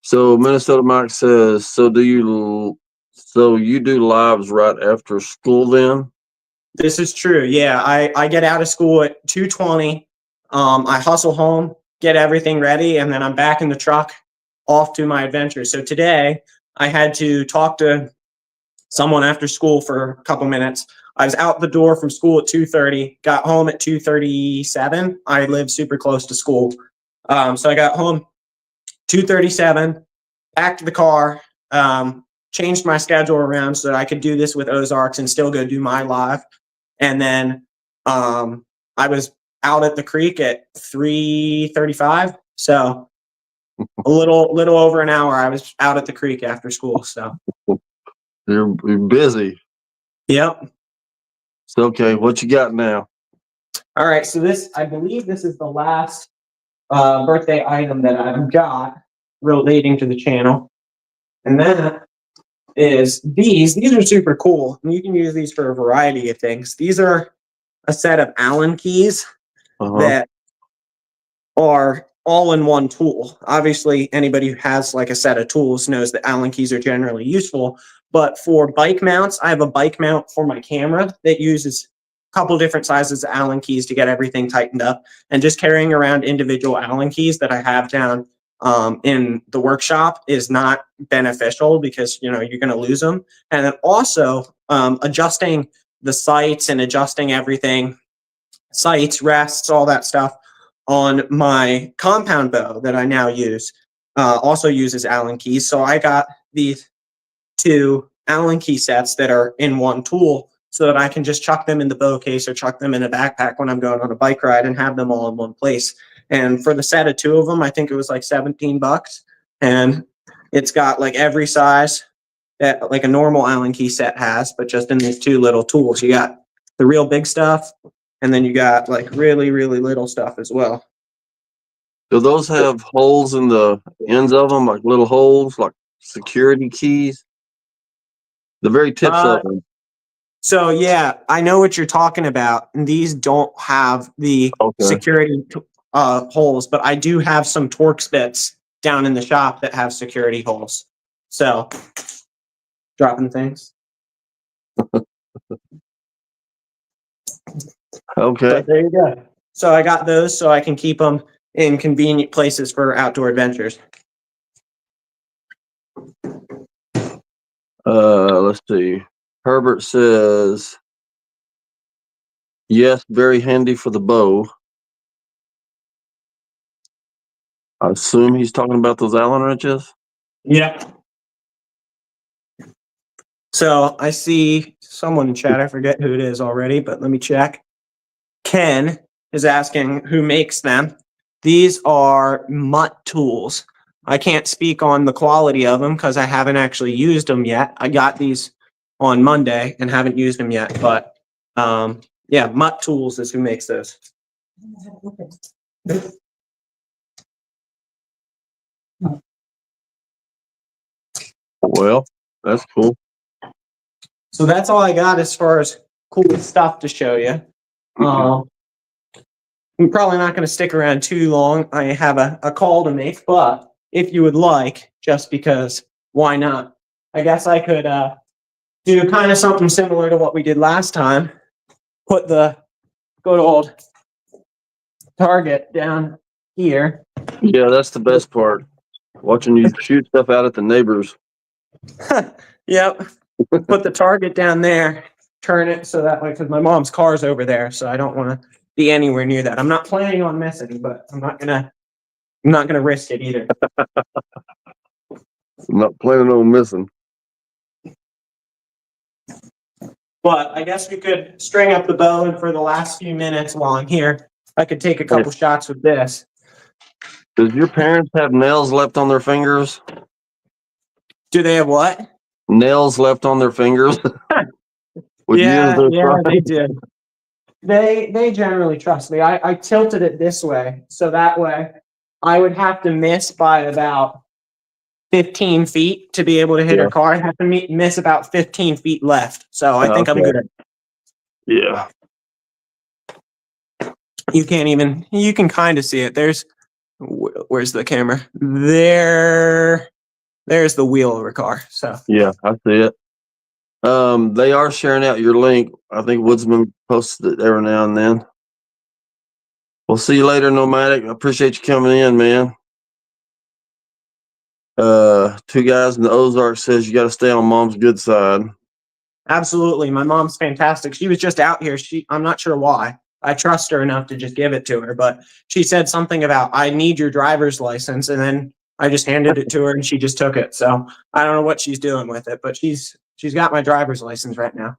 So Minnesota Mike says, so you do lives right after school then?
this is true. Yeah, I get out of school at 2:20. I hustle home, get everything ready, and then I'm back in the truck off to my adventure. So today I had to talk to someone after school for a couple minutes. I was out the door from school at 2:30, got home at 2:37. I live super close to school. So I got home 2:37, packed the car, changed my schedule around so that I could do this with Ozarks and still go do my live. And then I was out at the creek at 3:35. So a little over an hour I was out at the creek after school. So
You're busy.
yep.
So, okay, what you got now?
All right. So I believe this is the last birthday item that I've got relating to the channel. And that is these are super cool. And you can use these for a variety of things. These are a set of Allen keys that are all in one tool. Obviously, anybody who has like a set of tools knows that Allen keys are generally useful. But for bike mounts, I have a bike mount for my camera that uses a couple different sizes of Allen keys to get everything tightened up. And just carrying around individual Allen keys that I have down in the workshop is not beneficial because you're going to lose them. And then also adjusting the sights and adjusting everything, sights, rests, all that stuff on my compound bow that I now use also uses Allen keys. So I got these two Allen key sets that are in one tool so that I can just chuck them in the bow case or chuck them in a backpack when I'm going on a bike ride and have them all in one place. And for the set of two of them, I think it was like $17. And it's got like every size that like a normal Allen key set has, but just in these two little tools. You got the real big stuff, and then you got like really, really little stuff as well.
Do those have holes in the ends of them, like little holes, like security keys? The very tips of them.
So yeah, I know what you're talking about. And these don't have the security holes, but I do have some Torx bits down in the shop that have security holes. So dropping things.
Okay.
But there you go. So I got those so I can keep them in convenient places for outdoor adventures.
Let's see. Herbert says, yes, very handy for the bow. I assume he's talking about those Allen wrenches.
Yeah. So I see someone in chat. I forget who it is already, but let me check. Ken is asking who makes them. These are Mutt tools. I can't speak on the quality of them because I haven't actually used them yet. I got these on Monday and haven't used them yet, but yeah, Mutt Tools is who makes those.
Well, that's cool.
So that's all I got as far as cool stuff to show you. I'm probably not going to stick around too long. I have a call to make, but if you would like, just because, why not? I guess I could do kind of something similar to what we did last time. Put the good old target down here.
Yeah, that's the best part. Watching you shoot stuff out at the neighbors.
Yep. Put the target down there, turn it so that way, because my mom's car's over there, so I don't want to be anywhere near that. I'm not planning on missing, but I'm not gonna risk it either.
I'm not planning on missing.
But I guess we could string up the bow, and for the last few minutes while I'm here, I could take a couple shots with this.
Does your parents have nails left on their fingers?
Do they have what?
Nails left on their fingers?
Yeah, they did. They generally trust me. I tilted it this way, so that way I would have to miss by about 15 feet to be able to hit her car. I have to miss about 15 feet left, so I think I'm good.
Yeah.
You can kind of see it. Where's the camera? There's the wheel of her car. So
Yeah, I see it. They are sharing out your link. I think Woodsman posts it every now and then. We'll see you later, Nomadic. I appreciate you coming in, man. Two guys in the Ozarks says you got to stay on mom's good side.
Absolutely. My mom's fantastic. She was just out here. I'm not sure why. I trust her enough to just give it to her, but she said something about, I need your driver's license. And then I just handed it to her and she just took it. So I don't know what she's doing with it, but she's got my driver's license right now.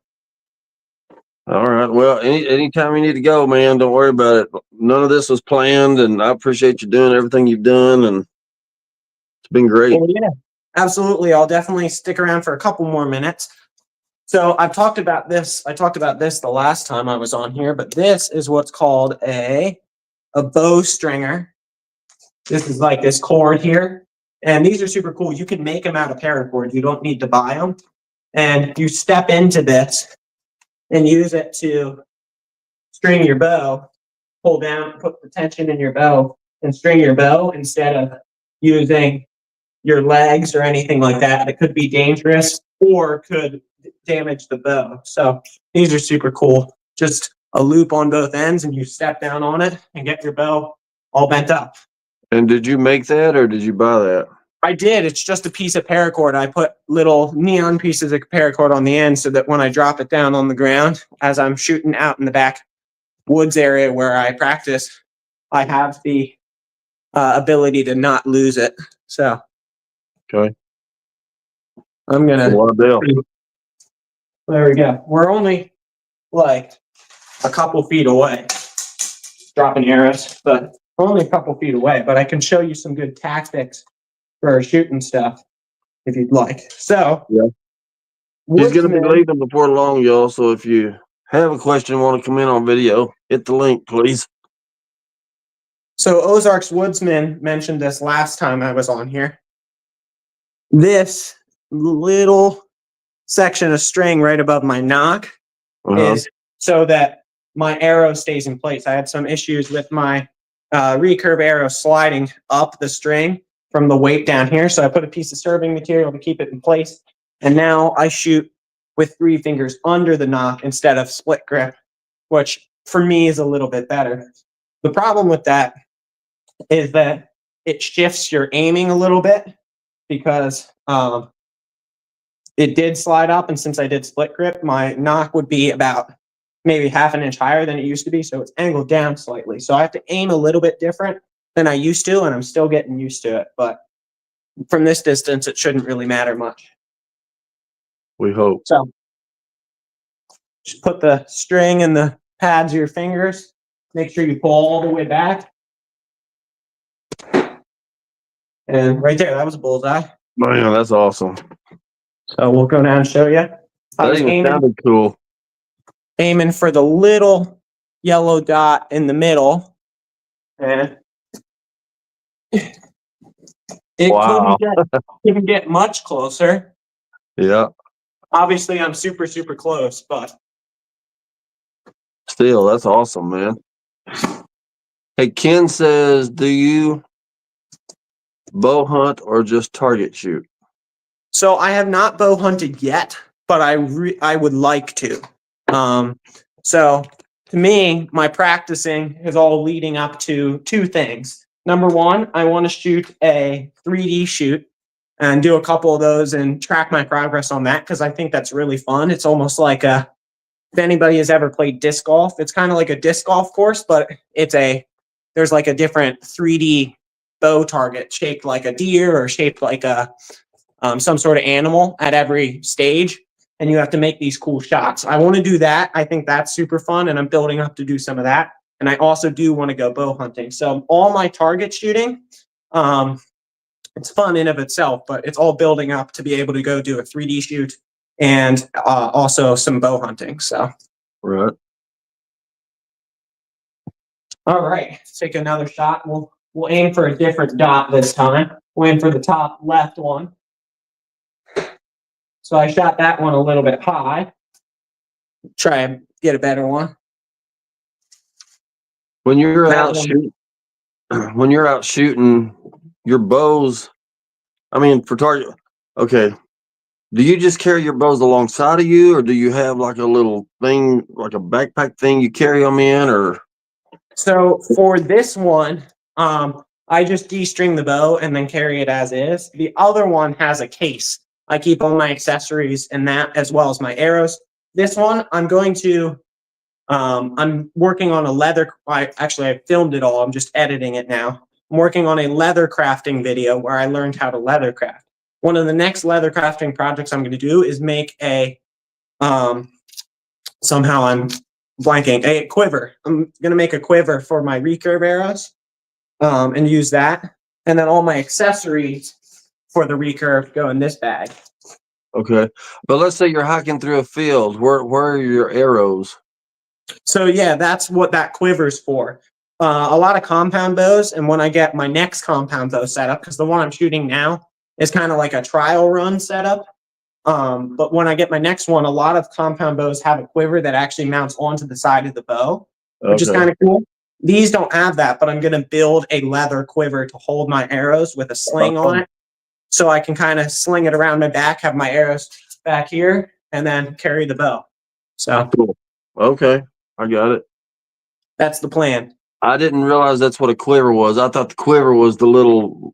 All right. Well, anytime you need to go, man, don't worry about it. None of this was planned, and I appreciate you doing everything you've done, and it's been great.
Well, yeah, absolutely. I'll definitely stick around for a couple more minutes. So I talked about this the last time I was on here, but this is what's called a bow stringer. This is like this cord here, and these are super cool. You can make them out of paracord. You don't need to buy them, and you step into this and use it to string your bow. Pull down, put the tension in your bow, and string your bow instead of using your legs or anything like that. It could be dangerous or could damage the bow. So these are super cool. Just a loop on both ends, and you step down on it and get your bow all bent up.
And did you make that or did you buy that?
I did. It's just a piece of paracord. I put little neon pieces of paracord on the end so that when I drop it down on the ground, as I'm shooting out in the back woods area where I practice, I have the ability to not lose it. So
Okay.
I'm gonna. There we go. We're only like a couple feet away, dropping arrows, but we're only a couple feet away. But I can show you some good tactics for shooting stuff if you'd like. So
yeah, he's gonna be leaving before long, y'all. So if you have a question, and want to come in on video, hit the link, please.
So Ozarks Woodsman mentioned this last time I was on here. This little section of string right above my nock is so that my arrow stays in place. I had some issues with my recurve arrow sliding up the string from the weight down here. So I put a piece of serving material to keep it in place. And now I shoot with 3 fingers under the nock instead of split grip, which for me is a little bit better. The problem with that is that it shifts your aiming a little bit because it did slide up, and since I did split grip, my nock would be about maybe half an inch higher than it used to be, so it's angled down slightly. So I have to aim a little bit different than I used to, and I'm still getting used to it. But from this distance, it shouldn't really matter much.
We hope.
So just put the string in the pads of your fingers. Make sure you pull all the way back. And right there, that was a bullseye.
Man, that's awesome.
So we'll go down and show you. I
That
was
even sounded cool.
aiming for the little yellow dot in the middle. And it
Wow.
couldn't get much closer.
Yeah.
Obviously, I'm super, super close, but
Still, that's awesome, man. Hey, Ken says, do you bow hunt or just target shoot?
so I have not bow hunted yet, but I would like to. So to me, my practicing is all leading up to two things. Number one, I want to shoot a 3D shoot and do a couple of those and track my progress on that because I think that's really fun. It's almost like if anybody has ever played disc golf, it's kind of like a disc golf course, but there's like a different 3D bow target shaped like a deer or shaped like some sort of animal at every stage, and you have to make these cool shots. I want to do that. I think that's super fun, and I'm building up to do some of that. And I also do want to go bow hunting. So all my target shooting, it's fun in of itself, but it's all building up to be able to go do a 3D shoot and also some bow hunting. So,
Right.
all right, let's take another shot. We'll aim for a different dot this time. We'll aim for the top left one. So I shot that one a little bit high. Try and get a better one.
When you're
That
out
one-
shooting, when you're out shooting your bows, I mean, for target, okay. Do you just carry your bows alongside of you, or do you have like a little thing, like a backpack thing you carry them in, or?
So for this one, I just de-string the bow and then carry it as is. The other one has a case. I keep all my accessories in that as well as my arrows. This one, I'm working on a leather. I filmed it all. I'm just editing it now. I'm working on a leather crafting video where I learned how to leather craft. One of the next leather crafting projects I'm going to do is make somehow I'm blanking, a quiver. I'm going to make a quiver for my recurve arrows and use that. And then all my accessories for the recurve go in this bag.
Okay. But let's say you're hiking through a field. Where are your arrows?
So yeah, that's what that quiver's for. A lot of compound bows, and when I get my next compound bow set up, because the one I'm shooting now is kind of like a trial run setup. But when I get my next one, a lot of compound bows have a quiver that actually mounts onto the side of the bow, which is kind of cool. These don't have that, but I'm going to build a leather quiver to hold my arrows with a sling on it. So I can kind of sling it around my back, have my arrows back here, and then carry the bow. So
cool. Okay, I got it.
That's the plan.
I didn't realize that's what a quiver was. I thought the quiver was the little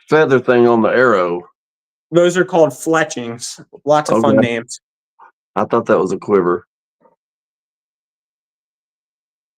feather thing on the arrow.
Those are called fletchings. Lots of fun names.
I thought that was a quiver.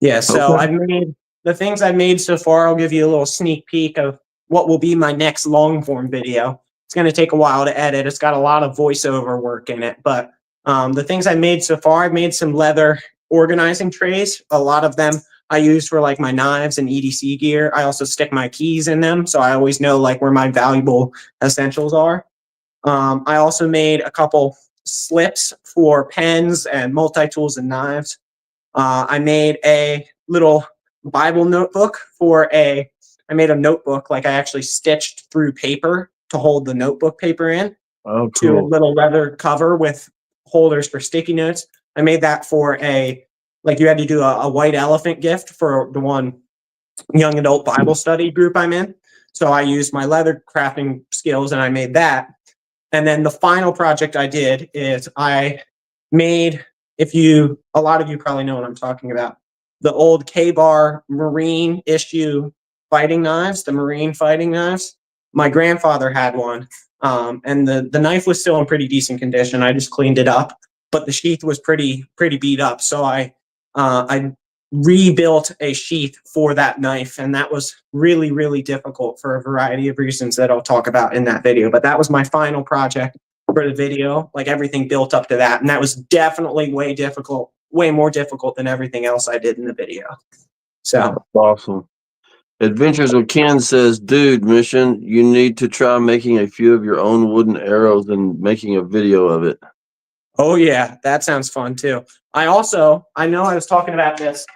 Yeah, so I've made the things I've made so far. I'll give you a little sneak peek of what will be my next long form video. It's going to take a while to edit. It's got a lot of voiceover work in it, but the things I made so far, I've made some leather organizing trays. A lot of them I use for like my knives and EDC gear. I also stick my keys in them, so I always know like where my valuable essentials are. I also made a couple slips for pens and multi-tools and knives. I made a little Bible notebook I made a notebook, like I actually stitched through paper to hold the notebook paper in.
Oh,
To a
cool.
little leather cover with holders for sticky notes. I made that for you had to do a white elephant gift for the one young adult Bible study group I'm in. So I used my leather crafting skills and I made that. And then the final project I did is I made, a lot of you probably know what I'm talking about. the old K-Bar Marine issue fighting knives, the Marine fighting knives. My grandfather had one, and the knife was still in pretty decent condition. I just cleaned it up, but the sheath was pretty beat up. So I rebuilt a sheath for that knife, and that was really difficult for a variety of reasons that I'll talk about in that video. But that was my final project for the video, like everything built up to that, and that was definitely way more difficult than everything else I did in the video. So
Awesome. Adventures with Ken says, dude, Mission, you need to try making a few of your own wooden arrows and making a video of it.
oh yeah, that sounds fun too. I know I was talking about this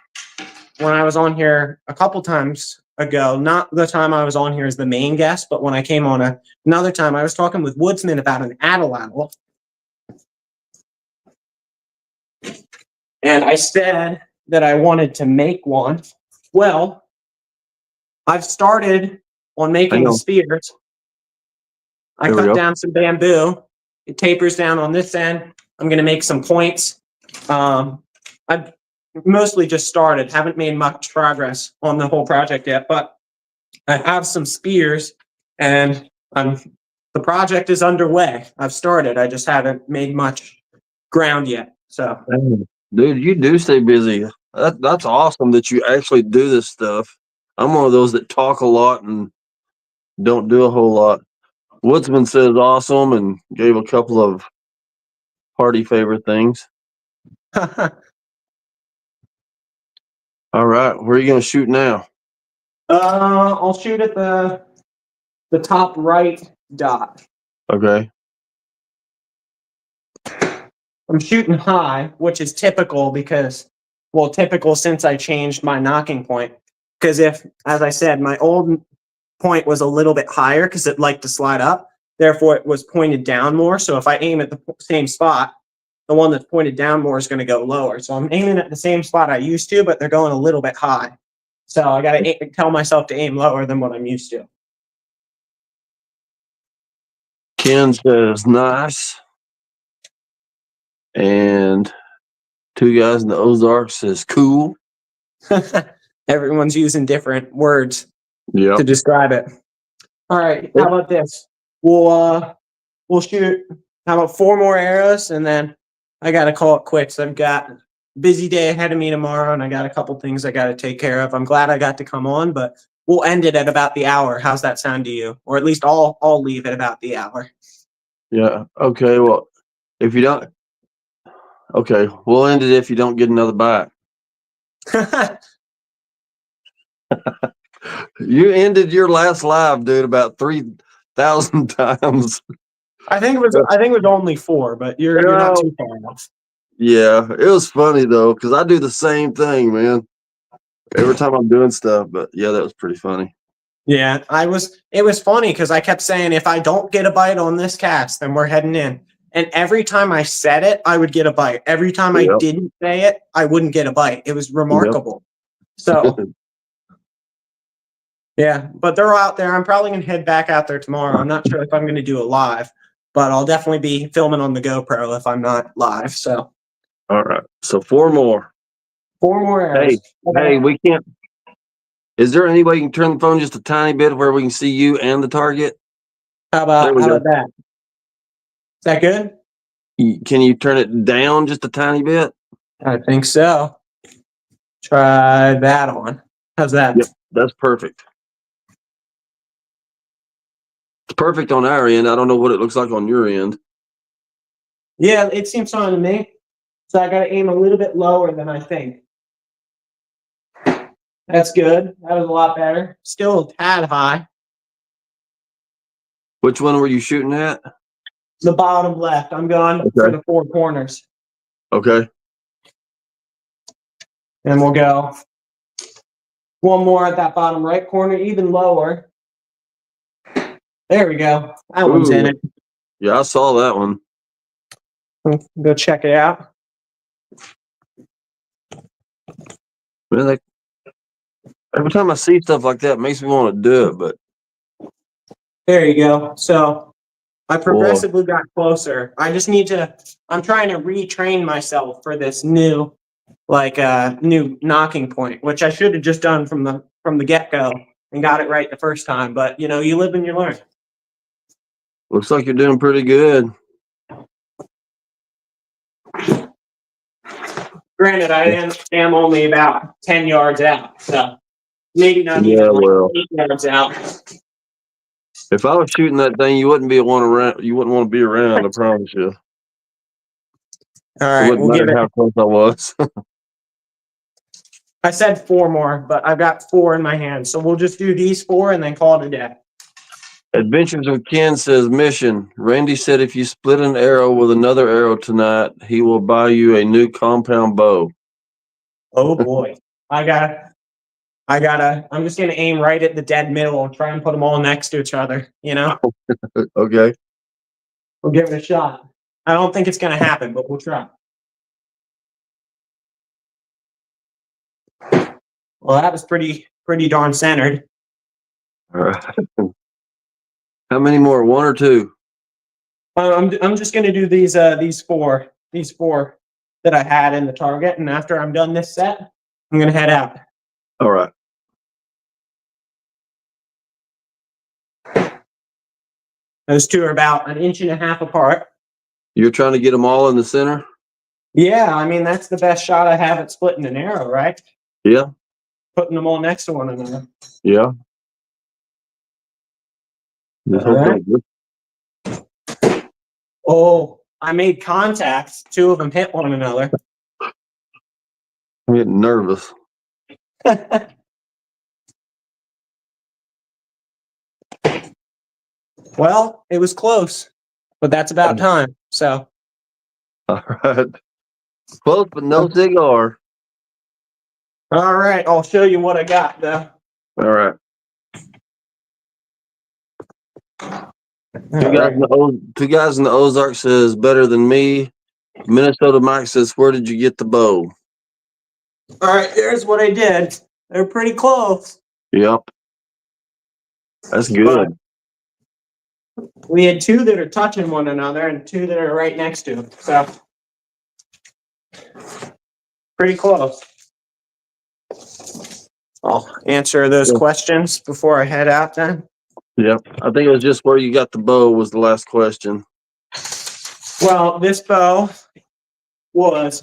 when I was on here a couple times ago. Not the time I was on here as the main guest, but when I came on another time, I was talking with Woodsman about an atlatl. And I said that I wanted to make one. Well, I've started on making the spears. I cut down some bamboo. It tapers down on this end. I'm going to make some points. I've mostly just started, haven't made much progress on the whole project yet, but I have some spears and the project is underway. I've started. I just haven't made much ground yet. So,
dude, you do stay busy. That's awesome that you actually do this stuff. I'm one of those that talk a lot and don't do a whole lot. Woodsman says awesome and gave a couple of party favorite things. All right, where are you going to shoot now?
I'll shoot at the top right dot.
Okay.
I'm shooting high, which is typical typical since I changed my nocking point. Because if, as I said, my old point was a little bit higher because it liked to slide up, therefore it was pointed down more. So if I aim at the same spot, the one that's pointed down more is going to go lower. So I'm aiming at the same spot I used to, but they're going a little bit high. So I got to tell myself to aim lower than what I'm used to.
Ken says nice. And two guys in the Ozarks says cool.
Everyone's using different words to
Yeah.
describe it. All right, how about this? We'll shoot. How about 4 more arrows, and then I gotta call it quits. I've got a busy day ahead of me tomorrow, and I got a couple things I gotta take care of. I'm glad I got to come on, but we'll end it at about the hour. How's that sound to you? Or at least I'll leave at about the hour.
Yeah. Okay. Well, if you don't, okay, we'll end it if you don't get another bite. You ended your last live, dude, about 3,000 times.
I think it was only 4, but you're not too far off.
Yeah, it was funny though, because I do the same thing, man. Every time I'm doing stuff, but yeah, that was pretty funny.
Yeah, it was funny because I kept saying, if I don't get a bite on this cast, then we're heading in. And every time I said it, I would get a bite. Every time I didn't say it, I wouldn't get a bite. It was remarkable. So, yeah, but they're out there. I'm probably going to head back out there tomorrow. I'm not sure if I'm going to do it live, but I'll definitely be filming on the GoPro if I'm not live. So,
all right. So 4 more.
4 more arrows.
Hey, we can't. Is there any way you can turn the phone just a tiny bit where we can see you and the target?
How about that? Is that good?
Can you turn it down just a tiny bit?
I think so. Try that on. How's that?
Yep, that's perfect. It's perfect on our end. I don't know what it looks like on your end.
Yeah, it seems fine to me. So I got to aim a little bit lower than I think. That's good. That was a lot better. Still a tad high.
Which one were you shooting at?
The bottom left. I'm going for the 4 corners.
Okay.
And we'll go 1 more at that bottom right corner, even lower. There we go. That one's in it.
Yeah, I saw that one.
Go check it out.
Man, every time I see stuff like that, it makes me want to do it, but
there you go. So I progressively got closer. I just need to, I'm trying to retrain myself for this new like a new knocking point, which I should have just done from the get-go and got it right the first time. But you know, you live and you learn.
Looks like you're doing pretty good.
Granted, am only about 10 yards out, so maybe not
Yeah,
even like
well,
8 yards out.
if I was shooting that thing, you wouldn't be one around. You wouldn't want to be around. I promise you.
All
It
right,
wouldn't
we'll give
matter
it.
how close I was.
I said 4 more, but I've got 4 in my hand, so we'll just do these 4 and then call it a day.
Adventures of Ken says mission. Randy said if you split an arrow with another arrow tonight, he will buy you a new compound bow.
Oh boy, I'm just gonna aim right at the dead middle and try and put them all next to each other. You know,
Okay.
we'll give it a shot. I don't think it's gonna happen, but we'll try. Well, that was pretty darn centered.
All right. How many more? 1 or 2?
I'm just gonna do these 4 that I had in the target, and after I'm done this set, I'm gonna head out.
All right.
Those 2 are about 1.5 inches apart.
You're trying to get them all in the center?
Yeah, I mean that's the best shot I have at splitting an arrow, right?
Yeah.
Putting them all next to one another.
Yeah. Just
All
hope
right. Oh, I made contacts. 2 of them hit one another.
I'm getting nervous.
Well, it was close, but that's about time. So,
All right. Close, but no cigar.
all right, I'll show you what I got though.
All right.
All right.
Two guys in the Ozark says better than me. Minnesota Mike says, where did you get the bow?
All right, here's what I did. They're pretty close.
Yep. That's
But
good.
we had 2 that are touching one another and 2 that are right next to them. So, pretty close. I'll answer those
Yeah.
questions before I head out then.
Yep. I think it was just where you got the bow was the last question.
Well, this bow was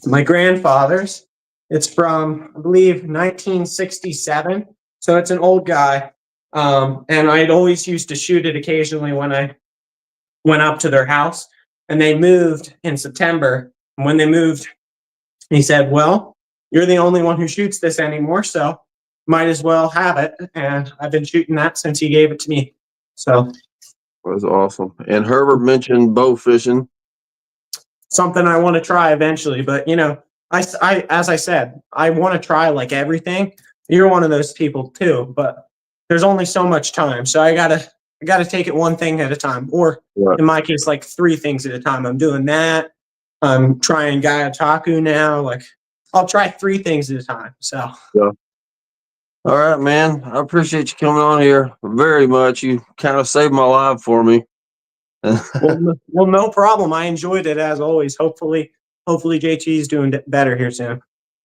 my grandfather's. It's from, I believe, 1967. So it's an old guy. And I'd always used to shoot it occasionally when I went up to their house. And they moved in September. And when they moved, he said, well, you're the only one who shoots this anymore, so might as well have it. And I've been shooting that since he gave it to me. So
That was awesome. And Herbert mentioned bow fishing.
something I want to try eventually. But, you know, I as I said, I want to try like everything. You're one of those people too, but there's only so much time. So I gotta take it one thing at a time. Or
Right.
in my case, like 3 things at a time. I'm doing that. I'm trying Gaiataku now. Like I'll try 3 things at a time. So
All right, man. I appreciate you coming on here very much. You kind of saved my life for me.
well, no problem. I enjoyed it as always. Hopefully JT is doing better here soon.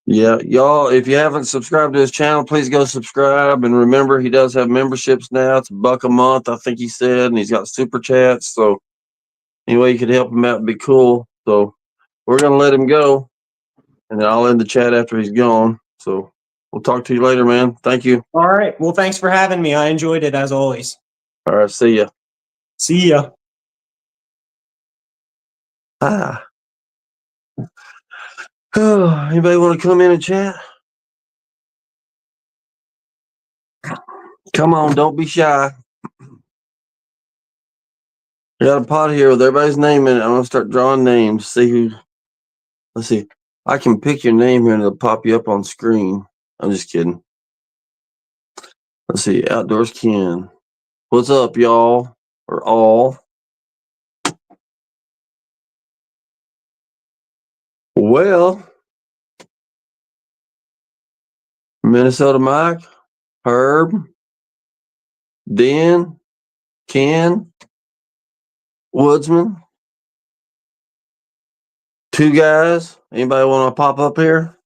Yeah, y'all, if you haven't subscribed to his channel, please go subscribe. And remember, he does have memberships now. It's $1 a month, I think he said, and he's got super chats. So any way you could help him out would be cool. So we're going to let him go, and then I'll end the chat after he's gone. So we'll talk to you later, man. Thank you.
All right. Well, thanks for having me. I enjoyed it as always.
All right, see ya.
See ya.
Ah. Anybody want to come in and chat? Come on, don't be shy. I got a pot here with everybody's name in it. I'm gonna start drawing names. See who. Let's see. I can pick your name here and it'll pop you up on screen. I'm just kidding. Let's see. Outdoors Ken. What's up, y'all? Or all? Well, Minnesota Mike, Herb, Den, Ken, Woodsman, two guys. Anybody want to pop up here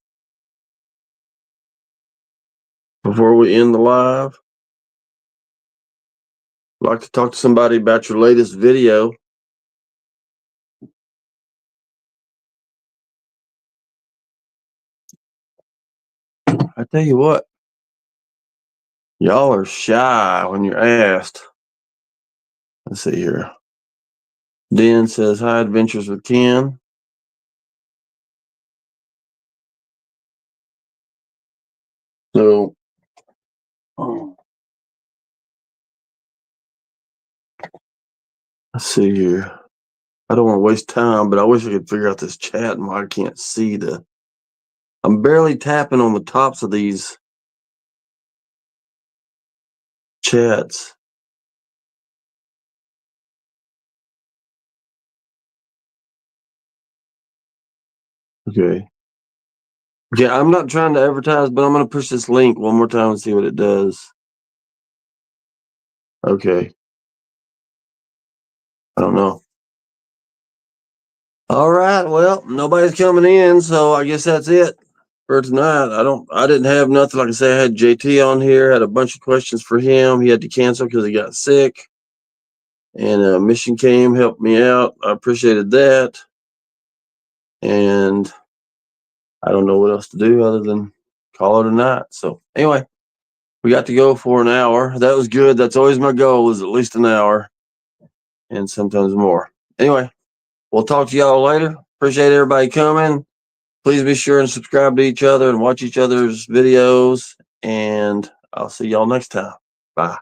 before we end the live? I'd like to talk to somebody about your latest video. I tell you what, y'all are shy when you're asked. Let's see here. Den says, hi, Adventures with Ken. So, let's see here. I don't want to waste time, but I wish I could figure out this chat and why I can't see the. I'm barely tapping on the tops of these chats. Okay. Yeah, I'm not trying to advertise, but I'm going to push this link one more time and see what it does. Okay. I don't know. All right. Well, nobody's coming in, so I guess that's it for tonight. I didn't have nothing. Like I said, I had JT on here, had a bunch of questions for him. He had to cancel because he got sick. And Mission came, helped me out. I appreciated that. And I don't know what else to do other than call it a night. So anyway, we got to go for an hour. That was good. That's always my goal, is at least an hour and sometimes more. Anyway, we'll talk to y'all later. Appreciate everybody coming. Please be sure and subscribe to each other and watch each other's videos. And I'll see y'all next time. Bye.